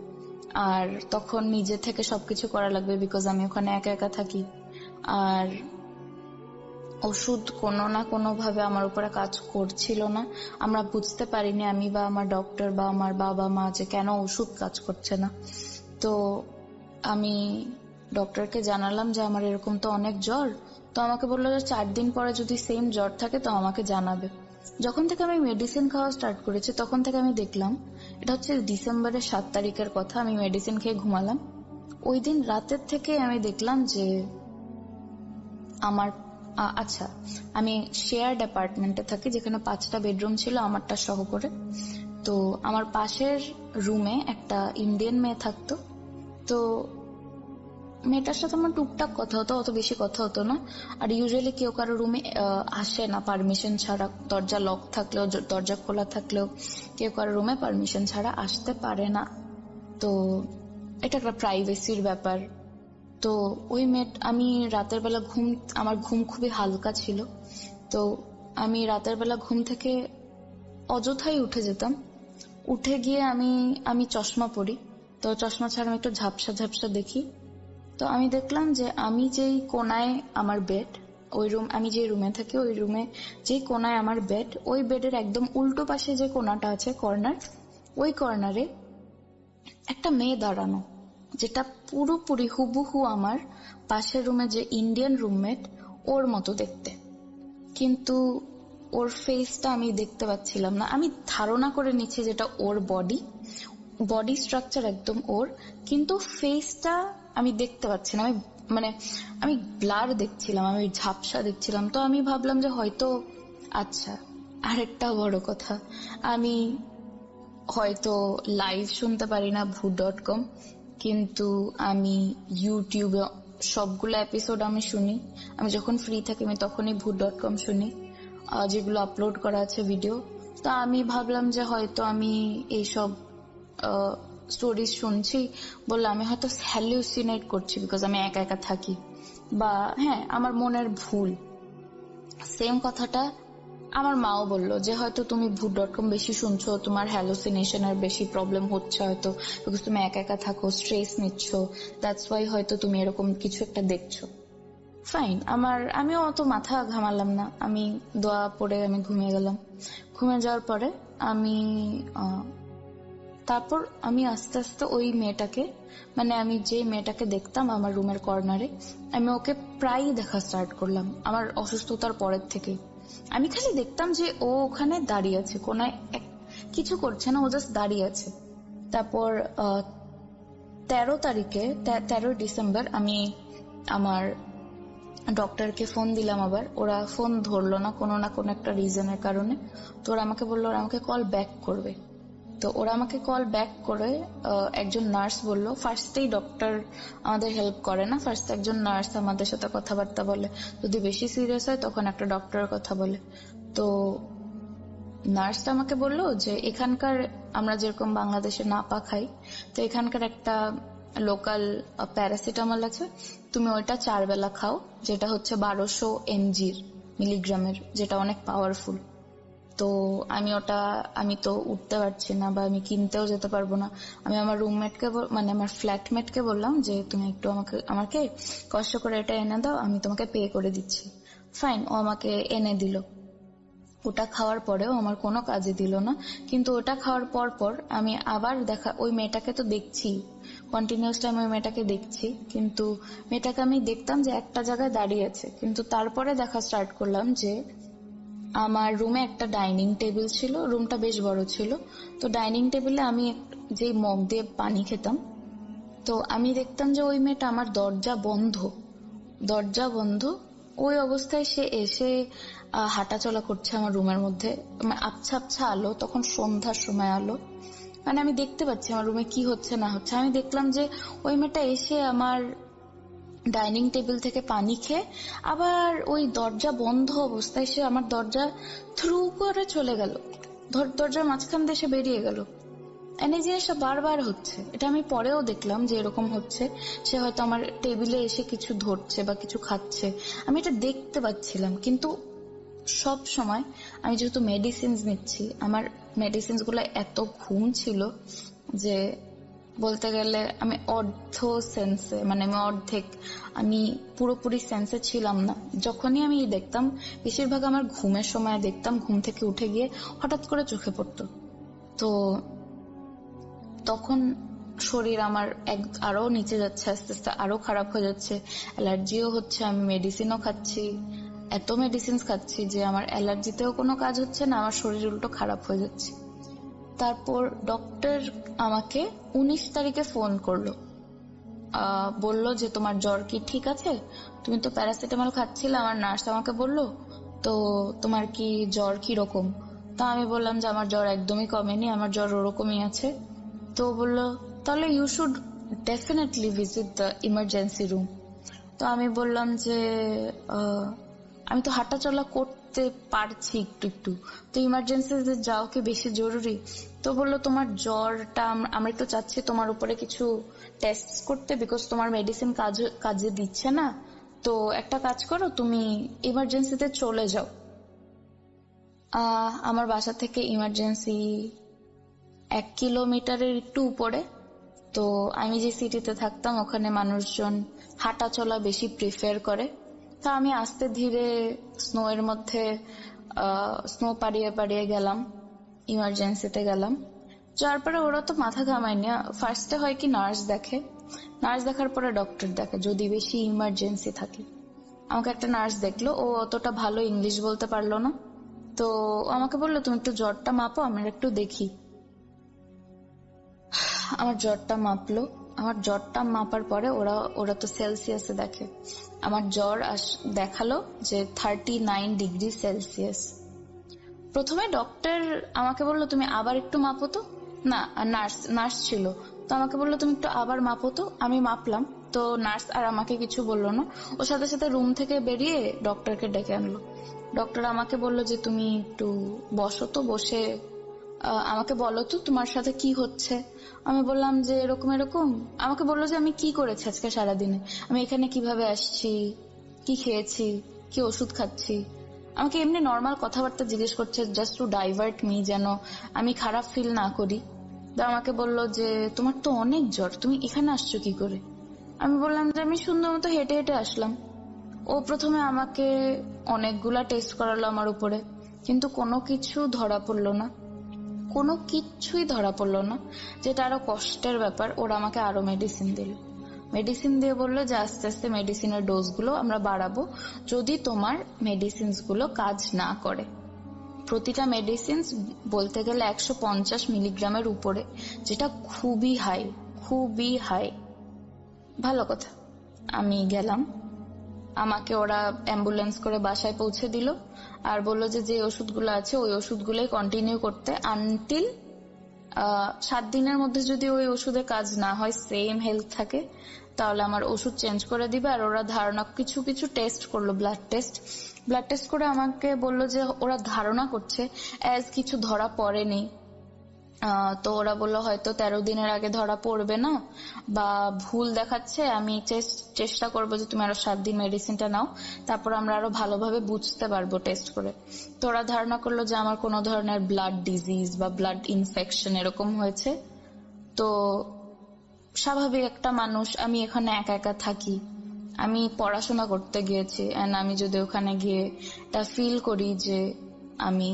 Speaker 3: আর তখন নিজে থেকে সবকিছু করা লাগবে, বিকজ আমি ওখানে একা একা থাকি। আর ওষুধ কোনো না কোনো ভাবে আমার উপরে কাজ করছিল না। আমরা বুঝতে পারিনি, আমি বা আমার ডক্টর বা আমার বাবা মা, যে কেন ওষুধ কাজ করছে না। তো আমি ডক্টরকে জানালাম যে আমার এরকম তো অনেক জ্বর। তো আমাকে বললো যে 4 দিন পরে যদি সেম জ্বর থাকে তো আমাকে জানাবে। যখন থেকে আমি মেডিসিন খাওয়া স্টার্ট করেছি তখন থেকে আমি দেখলাম, এটা হচ্ছে ডিসেম্বরের 7 তারিখের কথা, আমি মেডিসিন খেয়ে ঘুমালাম। ওই দিন রাতের থেকে আমি দেখলাম যে আমার আচ্ছা, আমি শেয়ার্ড অ্যাপার্টমেন্টে থাকি, যেখানে 5টা বেডরুম ছিল আমারটা সহ করে। তো আমার পাশের রুমে একটা ইন্ডিয়ান মেয়ে থাকতো। তো মেয়েটার সাথে আমার টুকটাক কথা হতো, অত বেশি কথা হতো না। আর ইউজুয়ালি কেউ কারো রুমে আসে না পারমিশন ছাড়া, দরজা লক থাকলেও দরজা খোলা থাকলেও কেউ কারো রুমে পারমিশন ছাড়া আসতে পারে না। তো এটা একটা প্রাইভেসির ব্যাপার। তো ওই আমি রাতের বেলা আমার ঘুম খুবই হালকা ছিল। তো আমি রাতের বেলা ঘুম থেকে অযথাই উঠে যেতাম। উঠে গিয়ে আমি চশমা পরি, তো চশমা ছাড়া আমি একটু ঝাপসা ঝাপসা দেখি। তো আমি দেখলাম যে আমি যেই কোনায় আমার বেড, আমি যে রুমে থাকি ওই রুমে যেই কোনায় আমার বেড, ওই বেডের একদম উল্টো পাশে যে কোনাটা আছে কর্নার, ওই কর্নারে একটা মেয়ে দাঁড়ানো, যেটা পুরোপুরি হুবহু আমার পাশের রুমে যে ইন্ডিয়ান রুমমেট ওর মতো দেখতে। কিন্তু ওর ফেসটা আমি দেখতে পাচ্ছিলাম না। আমি ধারণা করে নিচ্ছি যেটা ওর বডি স্ট্রাকচার একদম ওর, কিন্তু ফেসটা আমি দেখতে পাচ্ছি না। আমি ব্লার দেখছিলাম, আমি ঝাপসা দেখছিলাম। তো আমি ভাবলাম যে হয়তো, আচ্ছা আরেকটা বড় কথা, আমি হয়তো লাইভ শুনতে পারি না ভূত.com, কিন্তু আমি ইউটিউবে সবগুলো এপিসোড আমি শুনি। আমি যখন ফ্রি থাকি আমি তখনই ভূত.com শুনি, যেগুলো আপলোড করা আছে ভিডিও। তো আমি ভাবলাম যে হয়তো আমি এইসব স্টোরিজ শুনছি বললে আমি হয়তো হ্যালুসিনেট করছি, বিকজ আমি একা একা থাকি, বা হ্যাঁ আমার মনের ভুল। সেম কথাটা আমার মাও বললো যে হয়তো তুমি ভূত.com বেশি শুনছো, তোমার হ্যালুসিনেশনের বেশি প্রবলেম হচ্ছে হয়তো, বিকজ তুমি একা একা থাকো, স্ট্রেস নিচ্ছ, দ্যাটস ওয়াই হয়তো তুমি এরকম কিছু একটা দেখছো। ফাইন, আমিও অত মাথা ঘামালাম না, আমি দোয়া পড়ে আমি ঘুমিয়ে গেলাম। ঘুমিয়ে যাওয়ার পরে তারপর আমি আস্তে আস্তে ওই মেয়েটাকে, আমি যে মেয়েটাকে দেখতাম আমার রুমের কর্নারে, আমি ওকে প্রায়ই দেখা স্টার্ট করলাম আমার অসুস্থতার পরের থেকে। আমি খালি দেখতাম যে ও ওখানে দাঁড়িয়ে আছে কোনায়, কিছু করছে না, ও জাস্ট দাঁড়িয়ে আছে। তারপর 13 ডিসেম্বর আমি আমার ডক্টরকে ফোন দিলাম, আবার ওরা ফোন ধরলো না কোনো একটা রিজনের কারণে। তো ওরা আমাকে বললো ওরা আমাকে কল ব্যাক করবে। তো ওরা আমাকে কল ব্যাক করে একজন নার্স বললো, ফার্স্টেই ডক্টর আমাদের হেল্প করে না, ফার্স্ট একজন নার্স আমাদের সাথে কথাবার্তা বলে, যদি বেশি সিরিয়াস হয় তখন একটা ডক্টরের কথা বলে। তো নার্সটা আমাকে বললো যে এখানকার, আমরা যেরকম বাংলাদেশে নাপা খাই, তো এখানকার একটা লোকাল প্যারাসিটামল আছে, তুমি ওইটা 4 বেলা খাও, যেটা হচ্ছে 1200 mg মিলিগ্রামের, যেটা অনেক পাওয়ারফুল। তো আমি তো উঠতে পারছি না বা আমি কিনতেও যেতে পারবো না। আমি আমার রুমমেটকে মানে আমার ফ্ল্যাটমেটকে বললাম যে তুমি একটু আমাকে কষ্ট করে এটা এনে দাও, আমি তোমাকে পে করে দিচ্ছি। ফাইন, ও আমাকে এনে দিল। ওটা খাওয়ার পরেও আমার কোনো কাজে দিল না, কিন্তু ওটা খাওয়ার পর আমি আবার ওই মেয়েটাকে তো দেখছি, কন্টিনিউয়াস টাইম ওই মেয়েটাকে দেখছি, কিন্তু মেয়েটাকে আমি দেখতাম যে একটা জায়গায় দাঁড়িয়ে আছে, কিন্তু তারপরে দেখা স্টার্ট করলাম যে আমার রুমে একটা ডাইনিং টেবিল ছিল, রুমটা বেশ বড় ছিল। তো ডাইনিং টেবিলে আমি যেই মগ দিয়ে পানি খেতাম, তো আমি দেখতাম যে ওই মেয়েটা আমার দরজা বন্ধ, ওই অবস্থায় সে এসে হাঁটাচলা করছে আমার রুমের মধ্যে। আবছা আবছা আলো, তখন সন্ধ্যার সময় আলো, মানে আমি দেখতে পাচ্ছি আমার রুমে কি হচ্ছে না হচ্ছে। আমি দেখলাম যে ওই মেয়েটা এসে আমার ডাইনিং টেবিল থেকে পানি খেয়ে আবার ওই দরজা বন্ধ অবস্থায় সে আমার দরজা থ্রু করে চলে গেল, দরজার মাঝখান দিয়ে সে বেরিয়ে গেল। এই জিনিসটা বারবার হচ্ছে, এটা আমি পরেও দেখলাম যে এরকম হচ্ছে। সে হয়তো আমার টেবিলে এসে কিছু ধরছে বা কিছু খাচ্ছে, আমি এটা দেখতে পাচ্ছিলাম। কিন্তু সব সময় আমি যেহেতু মেডিসিনস নিচ্ছি, আমার মেডিসিনস গুলো এত ঘুম ছিল যে বলতে গেলে আমি অর্ধেক, আমি পুরোপুরি সেন্সে ছিলাম না। যখনই আমি দেখতাম, বেশিরভাগ আমার ঘুমের সময় দেখতাম, ঘুম থেকে উঠে গিয়ে হঠাৎ করে চোখে পড়তো। তো তখন শরীর আমার আরো নিচে যাচ্ছে, আস্তে আস্তে আরো খারাপ হয়ে যাচ্ছে, অ্যালার্জিও হচ্ছে, আমি মেডিসিনও খাচ্ছি, এত মেডিসিন খাচ্ছি যে আমার অ্যালার্জিতেও কোনো কাজ হচ্ছে না, আমার শরীর উল্টো খারাপ হয়ে যাচ্ছে। তারপর ডক্টর আমাকে 19 তারিখে ফোন করলো, বলল যে তোমার জ্বর কি ঠিক আছে? তুমি তো প্যারাসিটামল খাচ্ছিলে, আমার নার্স আমাকে বললো, তো তোমার কি জ্বর কি রকম? তা আমি বললাম যে আমার জ্বর একদমই কমেনি, আমার জ্বর ওরকমই আছে। তো বললো তাহলে you should definitely visit the emergency room. তো আমি বললাম যে আমি তো হাঁটাচলা করতে পারছি একটু একটু, তো ইমার্জেন্সিতে যাও কি বেশি জরুরি? তো বললো তোমার জ্বরটা আমরা একটু চাচ্ছি তোমার উপরে কিছু টেস্ট করতে, বিকজ তোমার মেডিসিন কাজে দিচ্ছে না, তো একটা কাজ করো, তুমি ইমার্জেন্সিতে চলে যাও। আমার বাসা থেকে ইমার্জেন্সি 1 কিলোমিটারের একটু উপরে। তো আমি যে সিটিতে থাকতাম ওখানে মানুষজন হাঁটা চলা বেশি প্রিফার করে। তা আমি আস্তে ধীরে স্নোয়ের মধ্যে স্নো পাড়িয়ে পাড়িয়ে গেলাম, ইমার্জেন্সিতে গেলাম। যার পরে ওরা তো মাথা ঘামায়নি, ফার্স্টে হয় কি নার্স দেখার পরে ডক্টর দেখে যদি বেশি ইমার্জেন্সি থাকে। আমাকে একটা নার্স দেখলো, ও অতটা ভালো ইংলিশ বলতে পারলো না, তো আমাকে বললো তুমি একটু জ্বরটা মাপো, আমি একটু দেখি। আমার জ্বরটা মাপলো, আমার জ্বরটা মাপার পরে ওরা তো সেলসিয়াসে দেখে, আমার জ্বর দেখালো যে 39 ডিগ্রি সেলসিয়াস। প্রথমে ডক্টর আমাকে বললো তুমি আবার একটু মাপো তো, না নার্স ছিল, তো আমাকে বললো তুমি একটু আবার মাপো তো। আমি মাপলাম, তো নার্স আর আমাকে কিছু বললো না, ওর সাথে সাথে রুম থেকে বেরিয়ে ডক্টরকে ডেকে আনলো। ডক্টর আমাকে বললো যে তুমি একটু বসো তো, বসে আমাকে বলো তো তোমার সাথে কি হচ্ছে। আমি বললাম যে এরকম এরকম। আমাকে বললো যে আমি কি করেছি আজকে সারাদিনে, আমি এখানে কিভাবে আসছি, কি খেয়েছি, কি ওষুধ খাচ্ছি। আমাকে এমনি নর্মাল কথাবার্তা জিজ্ঞেস করছে, জাস্ট টু ডাইভার্ট মি, যেন আমি খারাপ ফিল না করি। আমাকে বললো যে তোমার তো অনেক জ্বর, তুমি এখানে আসছো কি করে? আমি বললাম যে আমি সুন্দর মতো হেঁটে হেঁটে আসলাম। ও প্রথমে আমাকে অনেকগুলা টেস্ট করালো আমার উপরে, কিন্তু কোনো কিছু ধরা পড়লো না, কোনো কিছুই ধরা পড়লো না। যেটা আরো কষ্টের ব্যাপার, ওরা আমাকে আরো মেডিসিন দিয়ে বললো যে আস্তে আস্তে মেডিসিনের ডোজগুলো আমরা বাড়াবো যদি তোমার মেডিসিনস গুলো কাজ না করে। প্রতিটা মেডিসিন বলতে গেলে 150 মিলিগ্রামের উপরে, যেটা খুবই হাই। ভালো কথা, আমি গেলাম, আমাকে ওরা অ্যাম্বুলেন্স করে বাসায় পৌঁছে দিল, আর বললো যে ওষুধগুলো আছে ওই ওষুধগুলোই কন্টিনিউ করতে আনটিল 7 দিনের মধ্যে যদি ওই ওষুধে কাজ না হয়, সেম হেলথ থাকে, তাহলে আমার ওষুধ চেঞ্জ করে দিবে। আর ওরা ধারণা কিছু টেস্ট করলো, ব্লাড টেস্ট করে আমাকে বললো যে ওরা ধারণা করছে অ্যাজ কিছু ধরা পড়েনি, তো ওরা বললো হয়তো 13 দিনের আগে ধরা পড়বে না বা ভুল দেখাচ্ছে, আমি চেষ্টা করবো যে তুমি আরো 7 দিন মেডিসিনটা নাও, তারপর আমরা আরো ভালোভাবে বুঝতে পারবো টেস্ট করে। তো ওরা ধারণা করলো যে আমার কোনো ধরনের ব্লাড ডিজিজ বা ব্লাড ইনফেকশন এরকম হয়েছে। তো স্বাভাবিক একটা মানুষ, আমি এখানে একা একা থাকি, আমি পড়াশোনা করতে গিয়েছি, এন্ড আমি যদি ওখানে গিয়ে এটা ফিল করি যে আমি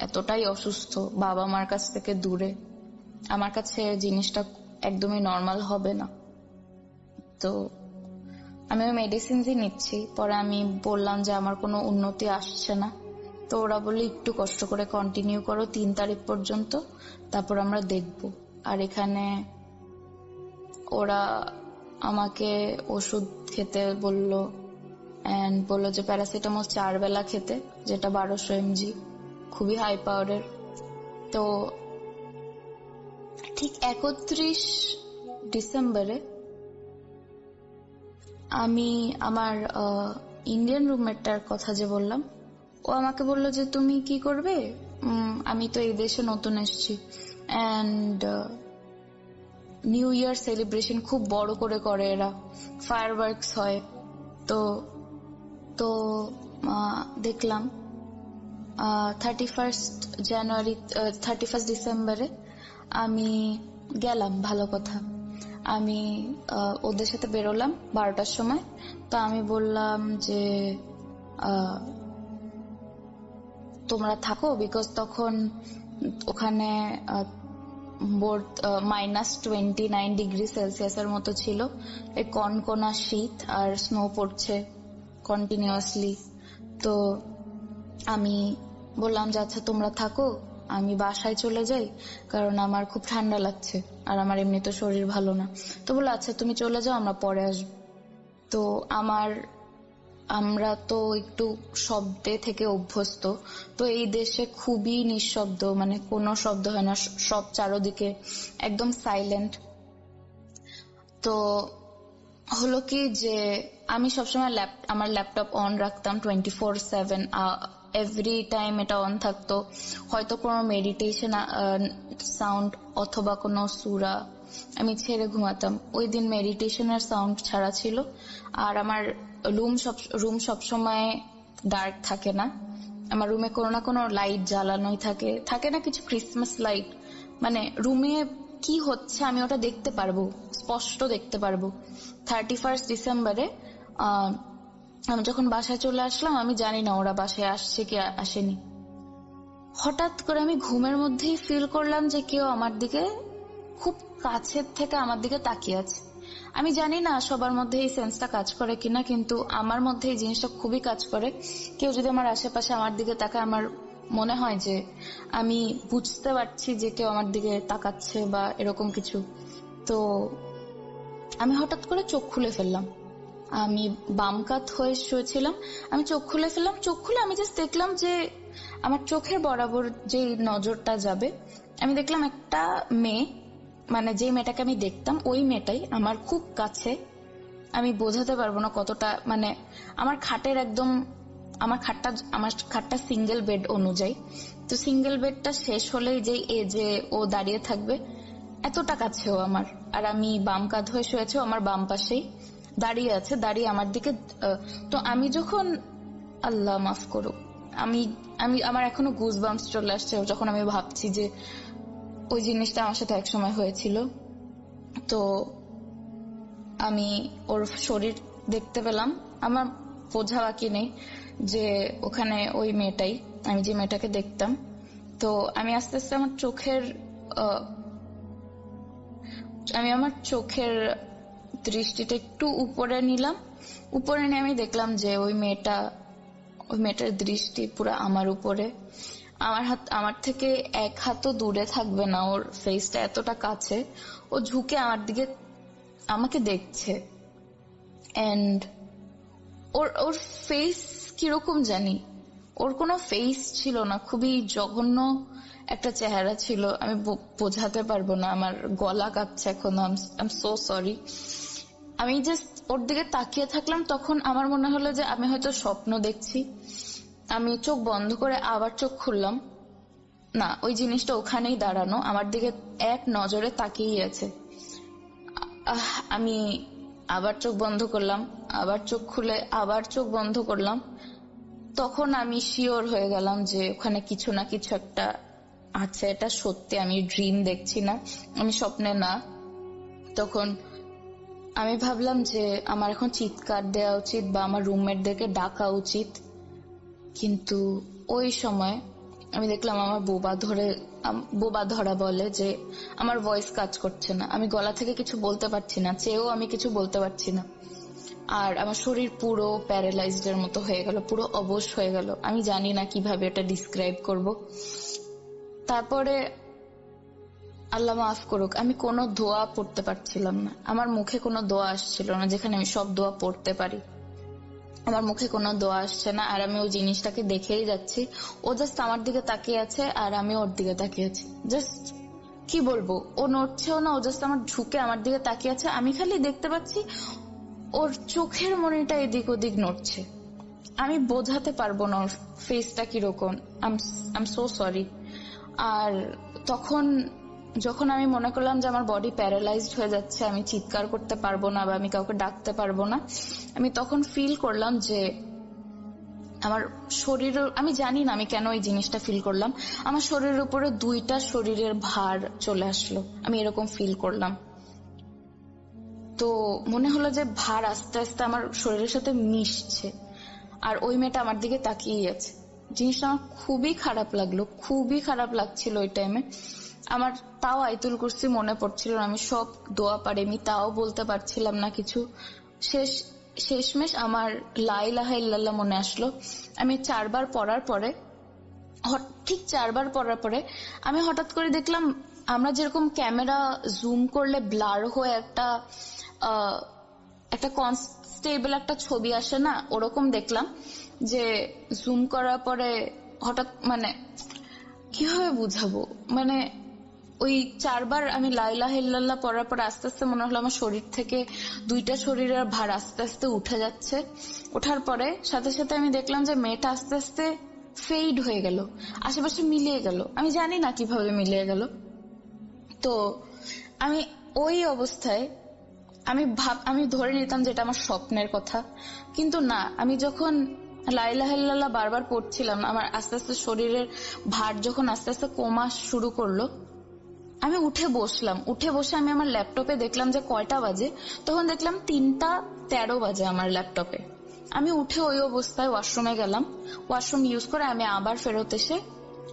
Speaker 3: এতটাই অসুস্থ, বাবা মার কাছ থেকে দূরে, আমার কাছে জিনিসটা একদমই নর্মাল হবে না। তো আমি ওই মেডিসিনই নিচ্ছি। পরে আমি বললাম যে আমার কোনো উন্নতি আসছে না। তো ওরা বললো একটু কষ্ট করে কন্টিনিউ করো 3 তারিখ পর্যন্ত, তারপর আমরা দেখব। আর এখানে ওরা আমাকে ওষুধ খেতে বললো, এন্ড বললো যে প্যারাসিটামল 4 বেলা খেতে, যেটা 1200 mg, খুবই হাই পাওয়ারের। তো ঠিক 31 ডিসেম্বরে আমি আমার ইন্ডিয়ান রুমমেটটার কথা যে বললাম, ও আমাকে বললো যে তুমি কি করবে, আমি তো এই দেশে নতুন এসেছি, এন্ড নিউ ইয়ার সেলিব্রেশন খুব বড় করে করে এরা, ফায়ারওয়ার্কস হয়। তো তো দেখলাম 31 ডিসেম্বরে আমি গেলাম, ভালো কথা। আমি ওদের সাথে বেরোলাম 12টার সময়। তো আমি বললাম যে তোমরা থাকো, বিকজ তখন ওখানে -29°C মতো ছিল, এই কনকনা শীত আর স্নো পড়ছে কন্টিনিউয়াসলি। তো আমি বললাম যে আচ্ছা তোমরা থাকো, আমি বাসায় চলে যাই, কারণ আমার খুব ঠান্ডা লাগছে আর আমার এমনি তো শরীর ভালো না। তো বললো আচ্ছা তুমি চলে যাও, আমরা পরে আসবো। তো আমরা তো একটু শব্দে থেকে অভ্যস্ত, তো এই দেশে খুবই নিঃশব্দ, মানে কোনো শব্দ হয় না, সব চারদিকে একদম সাইলেন্ট। তো হলো কি যে আমি সবসময় আমার ল্যাপটপ অন রাখতাম 24/7, এভরি টাইম এটা অন থাকতো। হয়তো কোনো মেডিটেশন সাউন্ড অথবা কোনো সূরা আমি ছেড়ে ঘুমাতাম। ওই দিন মেডিটেশনের সাউন্ড ছাড়া ছিল। আর আমার রুম সবসময় ডার্ক থাকে না, আমার রুমে কোনো না কোনো লাইট জ্বালানোই থাকে না কিছু ক্রিসমাস লাইট, মানে রুমে কি হচ্ছে আমি ওটা দেখতে পারবো, স্পষ্ট দেখতে পারবো। 31 ডিসেম্বরে আমি যখন বাসায় চলে আসলাম, আমি জানি না ওরা বাসায় আসছে কি আসেনি। হঠাৎ করে আমি ঘুমের মধ্যেই ফিল করলাম যে কেউ আমার দিকে খুব কাছের থেকে আমার দিকে তাকিয়ে আছে। আমি জানি না সবার মধ্যে এই সেন্সটা কাজ করে কিনা, কিন্তু আমার মধ্যে এই জিনিসটা খুবই কাজ করে। কেউ যদি আমার আশেপাশে আমার দিকে তাকায়, আমার মনে হয় যে আমি বুঝতে পারছি যে কেউ আমার দিকে তাকাচ্ছে বা এরকম কিছু। তো আমি হঠাৎ করে চোখ খুলে ফেললাম। আমি বাম কাত হয়ে শুয়েছিলাম, আমি চোখ খুলে ফেললাম। চোখ খুলে আমি জাস্ট দেখলাম যে আমার চোখের বরাবর যে নজরটা যাবে, আমি দেখলাম একটা মেয়ে, মানে যে মেয়েটাকে আমি দেখতাম ওই মেয়েটাই আমার খুব কাছে। আমি বোঝাতে পারবো না কতটা, মানে আমার খাটের একদম, আমার খাটটা সিঙ্গেল বেড অনুযায়ী, তো সিঙ্গেল বেডটা শেষ হলেই যে ও দাঁড়িয়ে থাকবে, এতটা কাছেও আমার। আর আমি বাম কাঁধ হয়ে শুয়েছে, আমার বাম পাশেই দাঁড়িয়ে আছে, দাঁড়িয়ে আমার দিকে। তো আমি যখন, আল্লাহ মাফ করো, আমার এখনো গুজ বাম্পস চলে আসছে যখন আমি ভাবছি যে ওই জিনিসটা আমার সাথে একসময় হয়েছিল। তো আমি ওর শরীর দেখতে পেলাম, আমার বোঝা বাকি নেই যে ওখানে ওই মেয়েটাই, আমি যে মেয়েটাকে দেখতাম। তো আমি আস্তে আস্তে আমার চোখের দৃষ্টিটা একটু উপরে নিলাম। উপরে নিয়ে আমি দেখলাম যে ওই মেয়েটার দৃষ্টি পুরো আমার উপরে। আমার থেকে 1 হাতও দূরে থাকবে না, ওর ফেসটা এতটা কাছে। ও ঝুঁকে আমাকে দেখছে, এন্ড ওর ফেস কিরকম জানি, ওর কোনো ফেস ছিল না, খুবই জঘন্য একটা চেহারা ছিল। আমি বোঝাতে পারবো না, আমার গলা কাঁপছে এখন, আই এম সো সরি। আমি জাস্ট ওর দিকে তাকিয়ে থাকলাম। তখন আমার মনে হলো যে আমি হয়তো স্বপ্ন দেখছি। আমি চোখ বন্ধ করে আবার চোখ খুললাম, না, ওই জিনিসটা ওখানেই দাঁড়ানো, আমার দিকে এক নজরে তাকিয়েই আছে। আমি আবার চোখ বন্ধ করলাম, আবার চোখ খুলে আবার চোখ বন্ধ করলাম। তখন আমি শিওর হয়ে গেলাম যে ওখানে কিছু না কিছু একটা আছে, এটা সত্যি, আমি ড্রিম দেখছি না, আমি স্বপ্নে না। তখন আমি ভাবলাম যে আমার এখন চিৎকার দেওয়া উচিত বা আমার রুমমেটদেরকে ডাকা উচিত, কিন্তু ওই সময় আমি দেখলাম আমার বোবা ধরা বলে যে আমার ভয়েস কাজ করছে না, আমি গলা থেকে কিছু বলতে পারছি না, চেয়েও আমি কিছু বলতে পারছি না, আর আমার শরীর পুরো প্যারালাইজড এর মতো হয়ে গেল, পুরো অবশ হয়ে গেল। আমি জানি না কিভাবে এটা ডিসক্রাইব করব। তারপরে আল্লাহ মাফ করুক, আমি কোনো দোয়া পড়তে পারছিলাম না, আমার মুখে কোনো দোয়া আসছিল না, যেখানে আমি সব দোয়া পড়তে পারি। আমার মুখে কোনো দোয়া আসছে না, আর আমি ওই জিনিসটাকে দেখেই যাচ্ছি। ও জাস্ট আমার দিকে তাকিয়ে আছে আর আমি ওর দিকে তাকিয়ে আছি। জাস্ট কি বলবো, ও নড়ছেও না, ও জাস্ট আমার ঝুঁকে আমার দিকে তাকিয়ে আছে। আমি খালি দেখতে পাচ্ছি ওর চোখের মনিটা এদিক ওদিক নড়ছে। আমি বোঝাতে পারবো না ওর ফেসটা কিরকম, আই এম সো সরি। আর তখন যখন আমি মনে করলাম যে আমার বডি প্যারালাইজড হয়ে যাচ্ছে, আমি চিৎকার করতে পারবো না বা আমি কাউকে ডাকতে পারবো না, আমি তখন ফিল করলাম যে আমার শরীর, আমি জানি না আমি কেন এই জিনিসটা ফিল করলাম, আমার শরীরের উপরে দুইটা শরীরের ভার চলে আসলো, আমি এরকম ফিল করলাম। তো মনে হলো যে ভার আস্তে আস্তে আমার শরীরের সাথে মিশছে, আর ওই মেয়েটা আমার দিকে তাকিয়েই আছে। জিনিসটা আমার খুবই খারাপ লাগলো, খুবই খারাপ লাগছিল ওই টাইমে। আমার তাও আয়াতুল কুরসি মনে পড়ছিল, আমি সব দোয়া পারি, আমি তাও বলতে পারছিলাম না কিছু। শেষমেশ আমার লা ইলাহা ইল্লাল্লাহ মনে আসলো। আমি 4 বার পড়ার পরে, ঠিক 4 বার পড়ার পরে আমি হঠাৎ করে দেখলাম, আমরা যেরকম ক্যামেরা জুম করলে ব্লার হয়ে একটা কনস্টেবল একটা ছবি আসে না, ওরকম দেখলাম যে জুম করার পরে হঠাৎ, মানে কিভাবে বুঝাবো, মানে ওই 4 বার আমি লা ইলাহা ইল্লাল্লাহ পড়ার পর আস্তে আস্তে মনে হলো আমার শরীর থেকে দুইটা শরীরের ভার আস্তে আস্তে উঠে যাচ্ছে। ওঠার পরে সাথে সাথে আমি দেখলাম যে মেয়েটা আস্তে আস্তে ফেড হয়ে গেল, আশেপাশে মিলিয়ে গেল, আমি জানি না কিভাবে মিলিয়ে গেল। তো আমি ওই অবস্থায় আমি ধরে নিতাম যে এটা আমার স্বপ্নের কথা, কিন্তু না, আমি যখন লা ইলাহা ইল্লাল্লাহ বারবার পড়ছিলাম, আমার আস্তে আস্তে শরীরের ভার যখন আস্তে আস্তে কমা শুরু করলো, আমি উঠে বসলাম। উঠে বসে আমি আমার ল্যাপটপে দেখলাম যে কয়টা বাজে, তখন দেখলাম 3:13 বাজে আমার ল্যাপটপে। আমি উঠে ওই অবস্থায় ওয়াশরুমে গেলাম, ওয়াশরুম ইউজ করে আমি আবার ফেরত এসে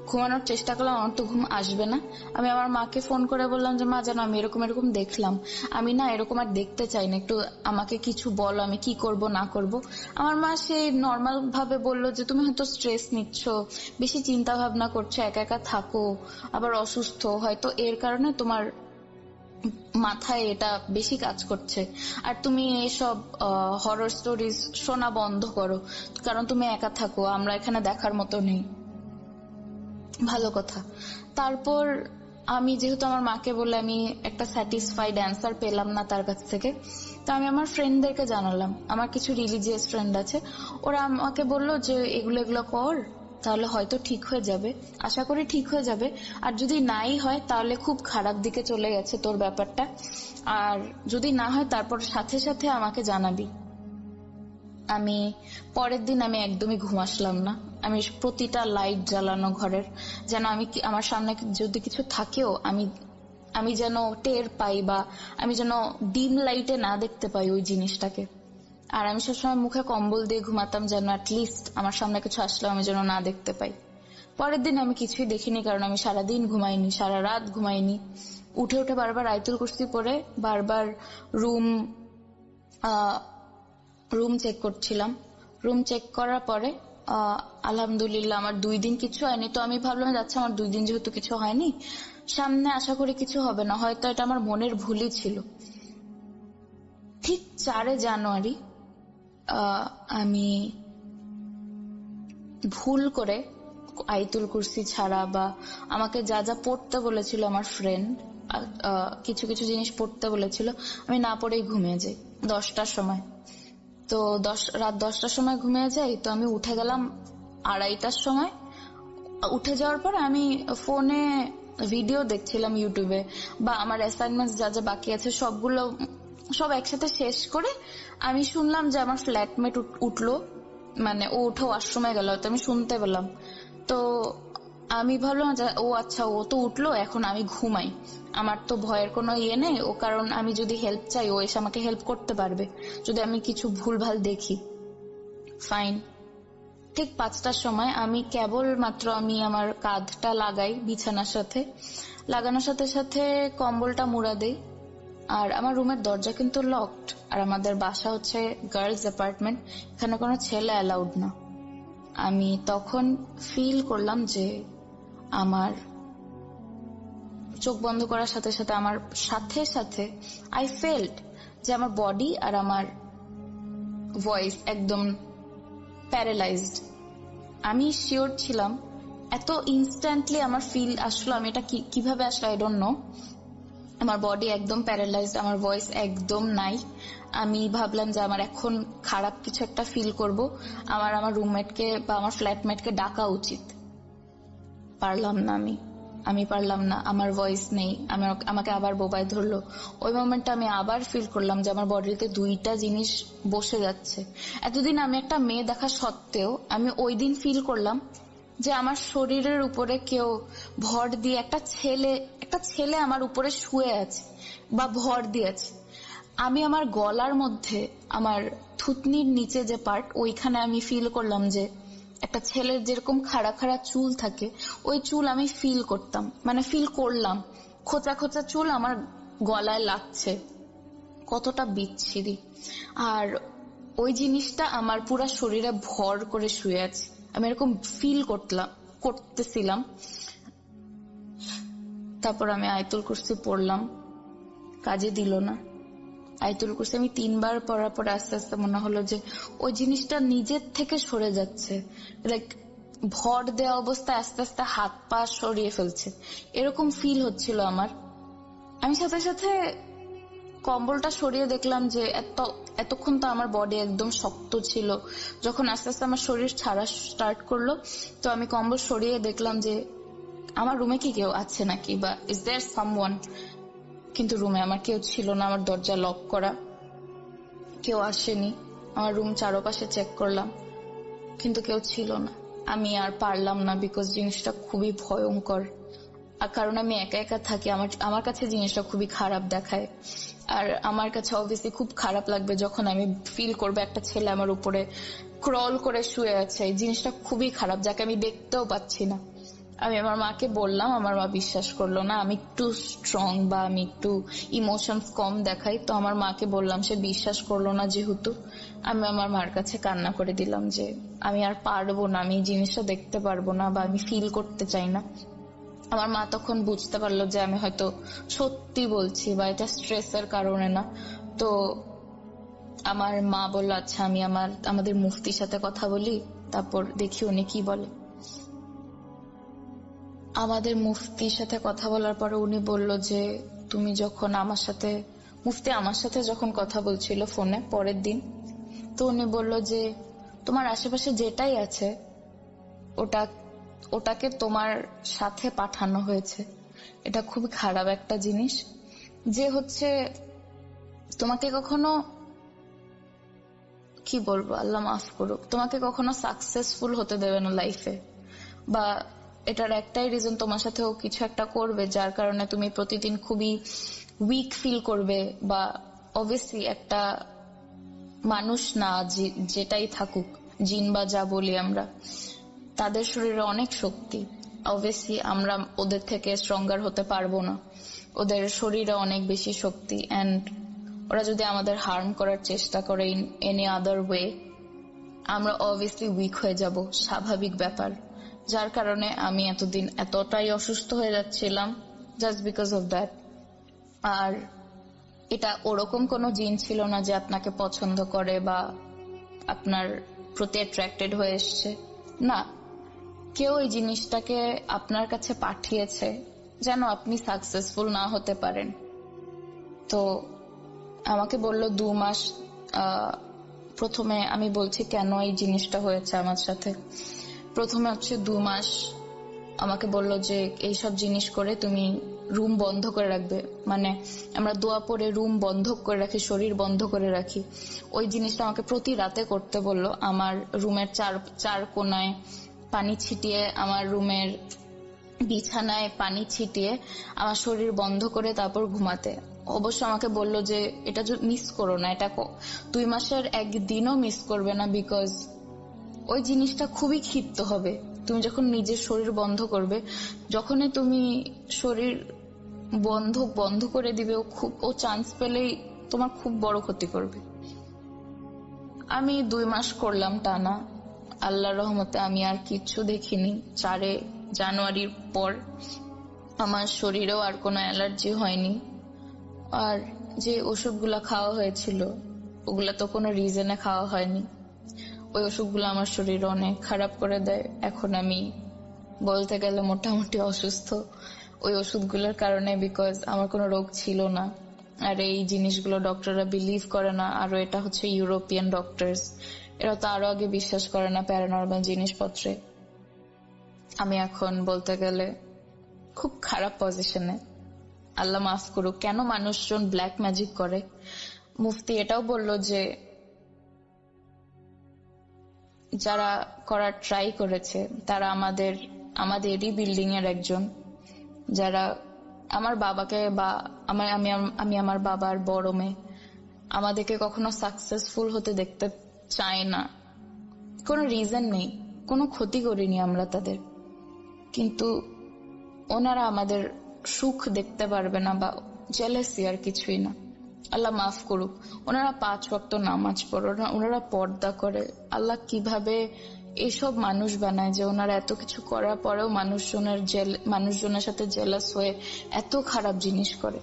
Speaker 3: ঘুমানোর চেষ্টা করলাম, আমার তো ঘুম আসবে না। আমি আমার মাকে ফোন করে বললাম যে মা, জানো আমি এরকম এরকম দেখলাম, আমি না এরকম আর দেখতে চাই না, একটু আমাকে কিছু বলো, আমি কি করব না করব। আমার মা সেই নর্মাল ভাবে বললো যে তুমি হয়তো স্ট্রেস নিচ্ছ, বেশি চিন্তা ভাবনা করছো, একা একা থাকো, আবার অসুস্থ, হয়তো এর কারণে তোমার মাথায় এটা বেশি কাজ করছে, আর তুমি এসব হরর স্টোরিজ শোনা বন্ধ করো, কারণ তুমি একা থাকো, আমরা এখানে দেখার মতো নেই। ভালো কথা। তারপর আমি যেহেতু আমার মাকে বলে আমি একটা স্যাটিসফাইড অ্যান্সার পেলাম না তার কাছ থেকে, তো আমি আমার ফ্রেন্ডদেরকে জানালাম, আমার কিছু রিলিজিয়াস ফ্রেন্ড আছে, ওরা আমাকে বললো যে এগুলো কর, তাহলে হয়তো ঠিক হয়ে যাবে, আশা করি ঠিক হয়ে যাবে, আর যদি নাই হয় তাহলে খুব খারাপ দিকে চলে গেছে তোর ব্যাপারটা, আর যদি না হয় তারপর সাথে সাথে আমাকে জানাবি। আমি পরের দিন আমি একদমই ঘুম আসলাম না, আমি প্রতিটা লাইট জ্বালানো ঘরের, যেন আমার সামনে যদি কিছু থাকেও আমি যেন টের পাই, বা আমি যেন ডিম লাইটে না দেখতে পাই ওই জিনিসটাকে। আর আমি সবসময় মুখে কম্বল দিয়ে ঘুমাতাম, যেন অ্যাটলিস্ট আমার সামনে কিছু আসলেও আমি যেন না দেখতে পাই। পরের দিন আমি কিছুই দেখিনি, কারণ আমি সারাদিন ঘুমাইনি, সারা রাত ঘুমাইনি। উঠে উঠে বারবার আয়াতুল কুরসি পড়ে বারবার রুম চেক করছিলাম। রুম চেক করার পরে আলহামদুলিল্লাহ আমার 2 দিন কিছু হয়নি। তো আমি ভাবলাম যাচ্ছে আমার 2 দিন যেহেতু কিছু হয়নি, সামনে আশা করি কিছু হবে না, হয়তো এটা আমার মনের ভুলই ছিল। ঠিক 4 জানুয়ারি আমি ভুল করে আয়াতুল কুরসি ছাড়া বা আমাকে যা যা পড়তে বলেছিল আমার ফ্রেন্ড, কিছু কিছু জিনিস পড়তে বলেছিল, আমি না পড়েই ঘুমিয়ে যাই 10টার সময়। তো রাত 10টার সময় ঘুমিয়ে যাই, তো আমি উঠে গেলাম 2:30টার সময়। উঠে যাওয়ার পর আমি ফোনে ভিডিও দেখছিলাম ইউটিউবে, বা আমার অ্যাসাইনমেন্ট যা যা বাকি আছে সব একসাথে শেষ করে আমি শুনলাম যে আমার ফ্ল্যাটমেট উঠলো, মানে ও উঠে ওয়াশরুমে গেল, তো আমি শুনতে পেলাম। তো আমি ভাবলাম যে ও আচ্ছা, ও তো উঠলো, এখন আমি ঘুমাই, আমার তো ভয়ের কোনো ইয়ে নেই, ও কারণ আমি যদি হেল্প চাই ও এসে আমাকে হেল্প করতে পারবে যদি আমি কিছু ভুলভাল দেখি। ফাইন। ঠিক 5টার সময় আমি কেবলমাত্র আমি আমার কাঁধটা লাগাই বিছানার সাথে, লাগানোর সাথে সাথে কম্বলটা মুড়া দেই। আর আমার রুমের দরজা কিন্তু লকড, আর আমাদের বাসা হচ্ছে গার্লস অ্যাপার্টমেন্ট, এখানে কোনো ছেলে অ্যালাউড না। আমি তখন ফিল করলাম যে আমার চোখ বন্ধ করার সাথে সাথে আমার সাথে আই ফেল্ট যে আমার বডি আর আমার ভয়েস একদম প্যারালাইজড। আমি শিওর ছিলাম, এত ইনস্ট্যান্টলি আমার ফিল আসলো, আমি এটা কিভাবে আসলো আই ডোন্ট নো। আমার বডি একদম প্যারালাইজড, আমার ভয়েস একদম নাই। আমি ভাবলাম যে আমার এখন খারাপ কিছু একটা ফিল করব, আমার রুমমেটকে বা আমার ফ্ল্যাটমেটকে ডাকা উচিত। পারলাম না, আমি পারলাম না, আমার ভয়েস নেই। আমাকে আবার বোবায় ধরলো। ওই মোমেন্টে আমি আবার ফিল করলাম যে আমার বডিতে দুইটা জিনিস বসে যাচ্ছে। এতদিন আমি একটা মেয়ে দেখা সত্ত্বেও আমি ওই দিন ফিল করলাম যে আমার শরীরের উপরে কেউ ভর দিয়ে, একটা ছেলে আমার উপরে শুয়ে আছে বা ভর দিয়েছে। আমি আমার গলার মধ্যে, আমার থুতনির নিচে যে পার্ট, ওইখানে আমি ফিল করলাম যে একটা ছেলের যেরকম খাড়া খাড়া চুল থাকে, ওই চুল আমি ফিল করলাম, খোঁচা খোঁচা চুল আমার গলায় লাগছে। কতটা বিচ্ছিরি। আর ওই জিনিসটা আমার পুরো শরীরে ভর করে শুয়ে আছে, আমি এরকম ফিল করতেছিলাম। তারপর আমি আয়াতুল কুরসি পড়লাম, কাজে দিল না। আয়াতুল কুরসি আমি 3বার পড়ার পর আস্তে আস্তে মনে হলো যে ওই জিনিসটা নিজের থেকে সরে যাচ্ছে, লাইক ভর দেওয়া অবস্থায় আস্তে আস্তে হাত পা সরিয়ে ফেলছে, এরকম ফিল হচ্ছিল আমার। আমি সাথে সাথে কম্বলটা সরিয়ে দেখলাম যে এতক্ষণ তো আমার বডি একদম শক্ত ছিল, যখন আস্তে আস্তে আমার শরীর ছাড়া স্টার্ট করলো, তো আমি কম্বল সরিয়ে দেখলাম যে আমার রুমে কি কেউ আছে নাকি, বা ইজ দেয়ার সামওয়ান। কিন্তু রুমে আমার কেউ ছিল না, আমার দরজা লক করা, কেউ আসেনি। আমার রুম চারপাশে চেক করলাম, কিন্তু কেউ ছিল না। আমি আর পারলাম না, বিকজ জিনিসটা খুবই ভয়ঙ্কর। আর কারণ আমি একা একা থাকি, আমার কাছে জিনিসটা খুবই খারাপ দেখায়। আর আমার কাছে অবভিয়াসলি খুব খারাপ লাগবে যখন আমি ফিল করবো একটা ছেলে আমার উপরে ক্রল করে শুয়ে আছে। এই জিনিসটা খুবই খারাপ, যাকে আমি দেখতেও পাচ্ছি না। আমি আমার মাকে বললাম, আমার মা বিশ্বাস করলো না। আমি একটু স্ট্রং বা আমি একটু ইমোশনস কম দেখাই, তো আমার মাকে বললাম, সে বিশ্বাস করলো না। যেহেতু আমি আমার মার কাছে কান্না করে দিলাম যে আমি আর পারবো না, আমি এই জিনিসটা দেখতে পারবো না বা আমি ফিল করতে চাই না। আমার মা তখন বুঝতে পারলো যে আমি হয়তো সত্যি বলছি বা এটা স্ট্রেসের কারণে না। তো আমার মা বললো, আচ্ছা আমি আমাদের মুফতির সাথে কথা বলি, তারপর দেখি উনি কি বলে। আমাদের মুফতির সাথে কথা বলার পরে উনি বলল যে তুমি যখন মুফতি আমার সাথে যখন কথা বলছিল ফোনে পরের দিন, তো উনি বলল যে তোমার আশেপাশে যেটাই আছে ওটাকে তোমার সাথে পাঠানো হয়েছে। এটা খুব খারাপ একটা জিনিস, যে হচ্ছে তোমাকে কখনো, কি বলবো, আল্লাহ মাফ করুক, তোমাকে কখনো সাকসেসফুল হতে দেবে না লাইফে। বা এটার একটাই রিজন, তোমার সাথে ও কিছু একটা করবে যার কারণে তুমি প্রতিদিন খুবই উইক ফিল করবে। বা অবভিয়াসলি একটা মানুষ না, যেটাই থাকুক, জিন বা যা বলি আমরা, তাদের শরীরে অনেক শক্তি। অবভিয়াসলি আমরা ওদের থেকে স্ট্রঙ্গার হতে পারবো না, ওদের শরীরে অনেক বেশি শক্তি। এন্ড ওরা যদি আমাদের হার্ম করার চেষ্টা করে ইন এনি আদার ওয়ে, আমরা অবভিয়াসলি উইক হয়ে যাব, স্বাভাবিক ব্যাপার। যার কারণে আমি এতদিন এতটাই অসুস্থ হয়ে যাচ্ছিলাম জাস্ট বিকজ অফ দ্যাট। আর এটা ওরকম কোনো জিন ছিল না যে আপনাকে পছন্দ করে বা আপনার প্রতি অ্যাট্রাক্টেড হয়ে এসছে, না। কেউ এই জিনিসটাকে আপনার কাছে পাঠিয়েছে যেন আপনি সাকসেসফুল না হতে পারেন। তো আমাকে বলল 2 মাস। প্রথমে আমি বলছি কেন এই জিনিসটা হয়েছে আমার সাথে। প্রথমে হচ্ছে 2 মাস আমাকে বলল যে এইসব জিনিস করে তুমি রুম বন্ধ করে রাখবে, মানে আমরা দোয়া পড়ে রুম বন্ধ করে রাখি, শরীর বন্ধ করে রাখি, ওই জিনিসটা আমাকে প্রতি রাতে করতে বললো। আমার রুমের চার কোনায় পানি ছিটিয়ে, আমার রুমের বিছানায় পানি ছিটিয়ে আমার শরীর বন্ধ করে তারপর ঘুমাতে। অবশ্য আমাকে বললো যে এটা মিস করো না, এটা 2 মাসের একদিনও মিস করবে না, বিকজ ওই জিনিসটা খুবই ক্ষিপ্ত হবে। তুমি যখন নিজের শরীর বন্ধ করবে, যখনই তুমি শরীর বন্ধ করে দিবে, ও চান্স পেলেই তোমার খুব বড় ক্ষতি করবে। আমি 2 মাস করলাম টানা। আল্লাহর রহমতে আমি আর কিচ্ছু দেখিনি। 4 জানুয়ারির পর আমার শরীরেও আর কোনো অ্যালার্জি হয়নি। আর যে ওষুধগুলা খাওয়া হয়েছিল ওগুলা তো কোনো রিজনে খাওয়া হয়নি। ওই ওষুধগুলো আমার শরীর অনেক খারাপ করে দেয়। এখন আমি বলতে গেলে মোটামুটি অসুস্থ ওই ওষুধগুলোর কারণে, বিকজ আমার কোনো রোগ ছিল না। আর এই জিনিসগুলো ডক্টররা বিলিভ করে না। আর এটা হচ্ছে ইউরোপিয়ান ডক্টরস, এরা তো আরো আগে বিশ্বাস করে না প্যারানর্মাল জিনিসপত্রে। আমি এখন বলতে গেলে খুব খারাপ পজিশনে। আল্লাহ মাফ করুক। কেন মানুষজন ব্ল্যাক ম্যাজিক করে? মুফতি এটাও বলল যে যারা করার ট্রাই করেছে তারা আমাদেরই বিল্ডিং এর একজন, যারা আমার বাবাকে বা আমি আমার বাবার বড় মেয়ে, আমাদেরকে কখনো সাকসেসফুল হতে দেখতে চায় না। কোনো রিজন নেই, কোনো ক্ষতি করিনি আমরা তাদের, কিন্তু ওনারা আমাদের সুখ দেখতে পারবে না, বা জেলাসি আর কিছুই না। আল্লাহ মাফ করুক। ওনারা 5 ওয়াক্ত নামাজ পড়ে, ওনারা পর্দা করে। আল্লাহ কিভাবে এইসব মানুষ বানায় যে ওনারা এত কিছু করার পরেও মানুষজনের সাথে জেলাস হয়ে এত খারাপ জিনিস করে।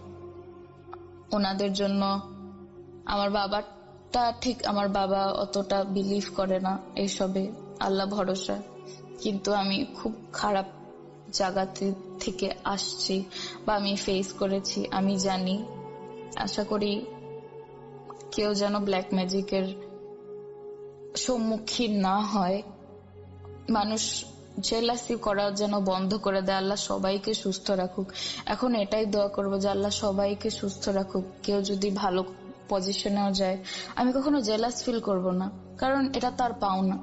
Speaker 3: ওনাদের জন্য আমার বাবা অতটা বিলিভ করে না এইসবে, আল্লাহ ভরসা। কিন্তু আমি খুব খারাপ জায়গা থেকে আসছি বা আমি ফেস করেছি, আমি জানি। আশা করি কেউ যেন ব্ল্যাক ম্যাজিকের সম্মুখীন না হয়। মানুষ জেলাসি করা যেন বন্ধ করে দেয়। আল্লাহ সবাইকে সুস্থ রাখুক। এখন এটাই দোয়া করবো যে আল্লাহ সবাইকে সুস্থ রাখুক। কেউ যদি ভালো পজিশনেও যায়, আমি কখনো জেলাস ফিল করব না, কারণ এটা তার পাওনা।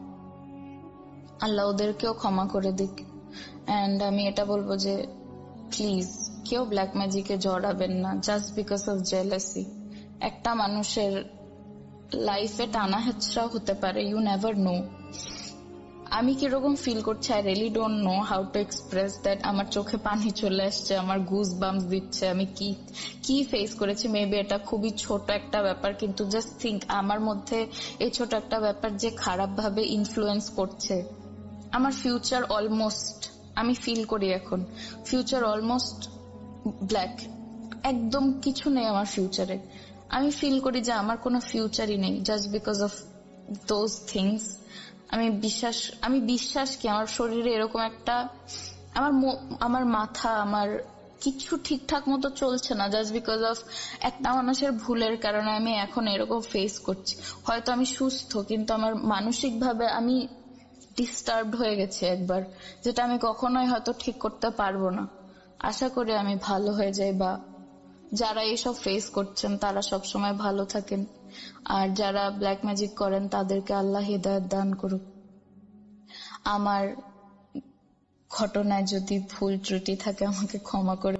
Speaker 3: আল্লাহ ওদেরকেও ক্ষমা করে দিক। এন্ড আমি এটা বলবো যে প্লিজ কেউ ব্ল্যাক ম্যাজিকে জড়াবেন না জাস্ট বিকজ অফ জেলাসি। একটা মানুষের লাইফে টানা হেঁচড়াও হতে পারে, ইউ নেভার নো। আমি কিরকম ফিল করছি I really don't know how to express that. আমার চোখে পানি চলে আসছে, আমার গুজ বাম্পস দিচ্ছে। আমি কি ফেস করেছি। মেবি এটা খুবই ছোট একটা ব্যাপার, কিন্তু জাস্ট থিঙ্ক আমার মধ্যে এই ছোট একটা ব্যাপার যে খারাপ ভাবে ইনফ্লুয়েন্স করছে আমার ফিউচার। অলমোস্ট আমি ফিল করি এখন ফিউচার অলমোস্ট ব্ল্যাক, একদম কিছু নেই আমার ফিউচারে। আমি ফিল করি যে আমার কোনো ফিউচারই নেই just because of those things. আমি বিশ্বাস কি আমার শরীরে এরকম একটা, আমার মাথা, আমার কিছু ঠিকঠাক মতো চলছে না জাস্ট বিকজ অফ একটা মানুষের ভুলের কারণে আমি এখন এরকম ফেস করছি। হয়তো আমি সুস্থ, কিন্তু আমার মানসিক ভাবে আমি ডিস্টার্বড হয়ে গেছি একবার, যেটা আমি কখনোই হয়তো ঠিক করতে পারবো না। আশা করি আমি ভালো হয়ে যাই, বা যারা এইসব ফেস করছেন তারা সবসময় ভালো থাকেন। আর যারা ব্ল্যাক ম্যাজিক করেন তাদেরকে আল্লাহ হিদায়াত দান করুক। আমার ঘটনায় যদি ভুল ত্রুটি থাকে আমাকে ক্ষমা করে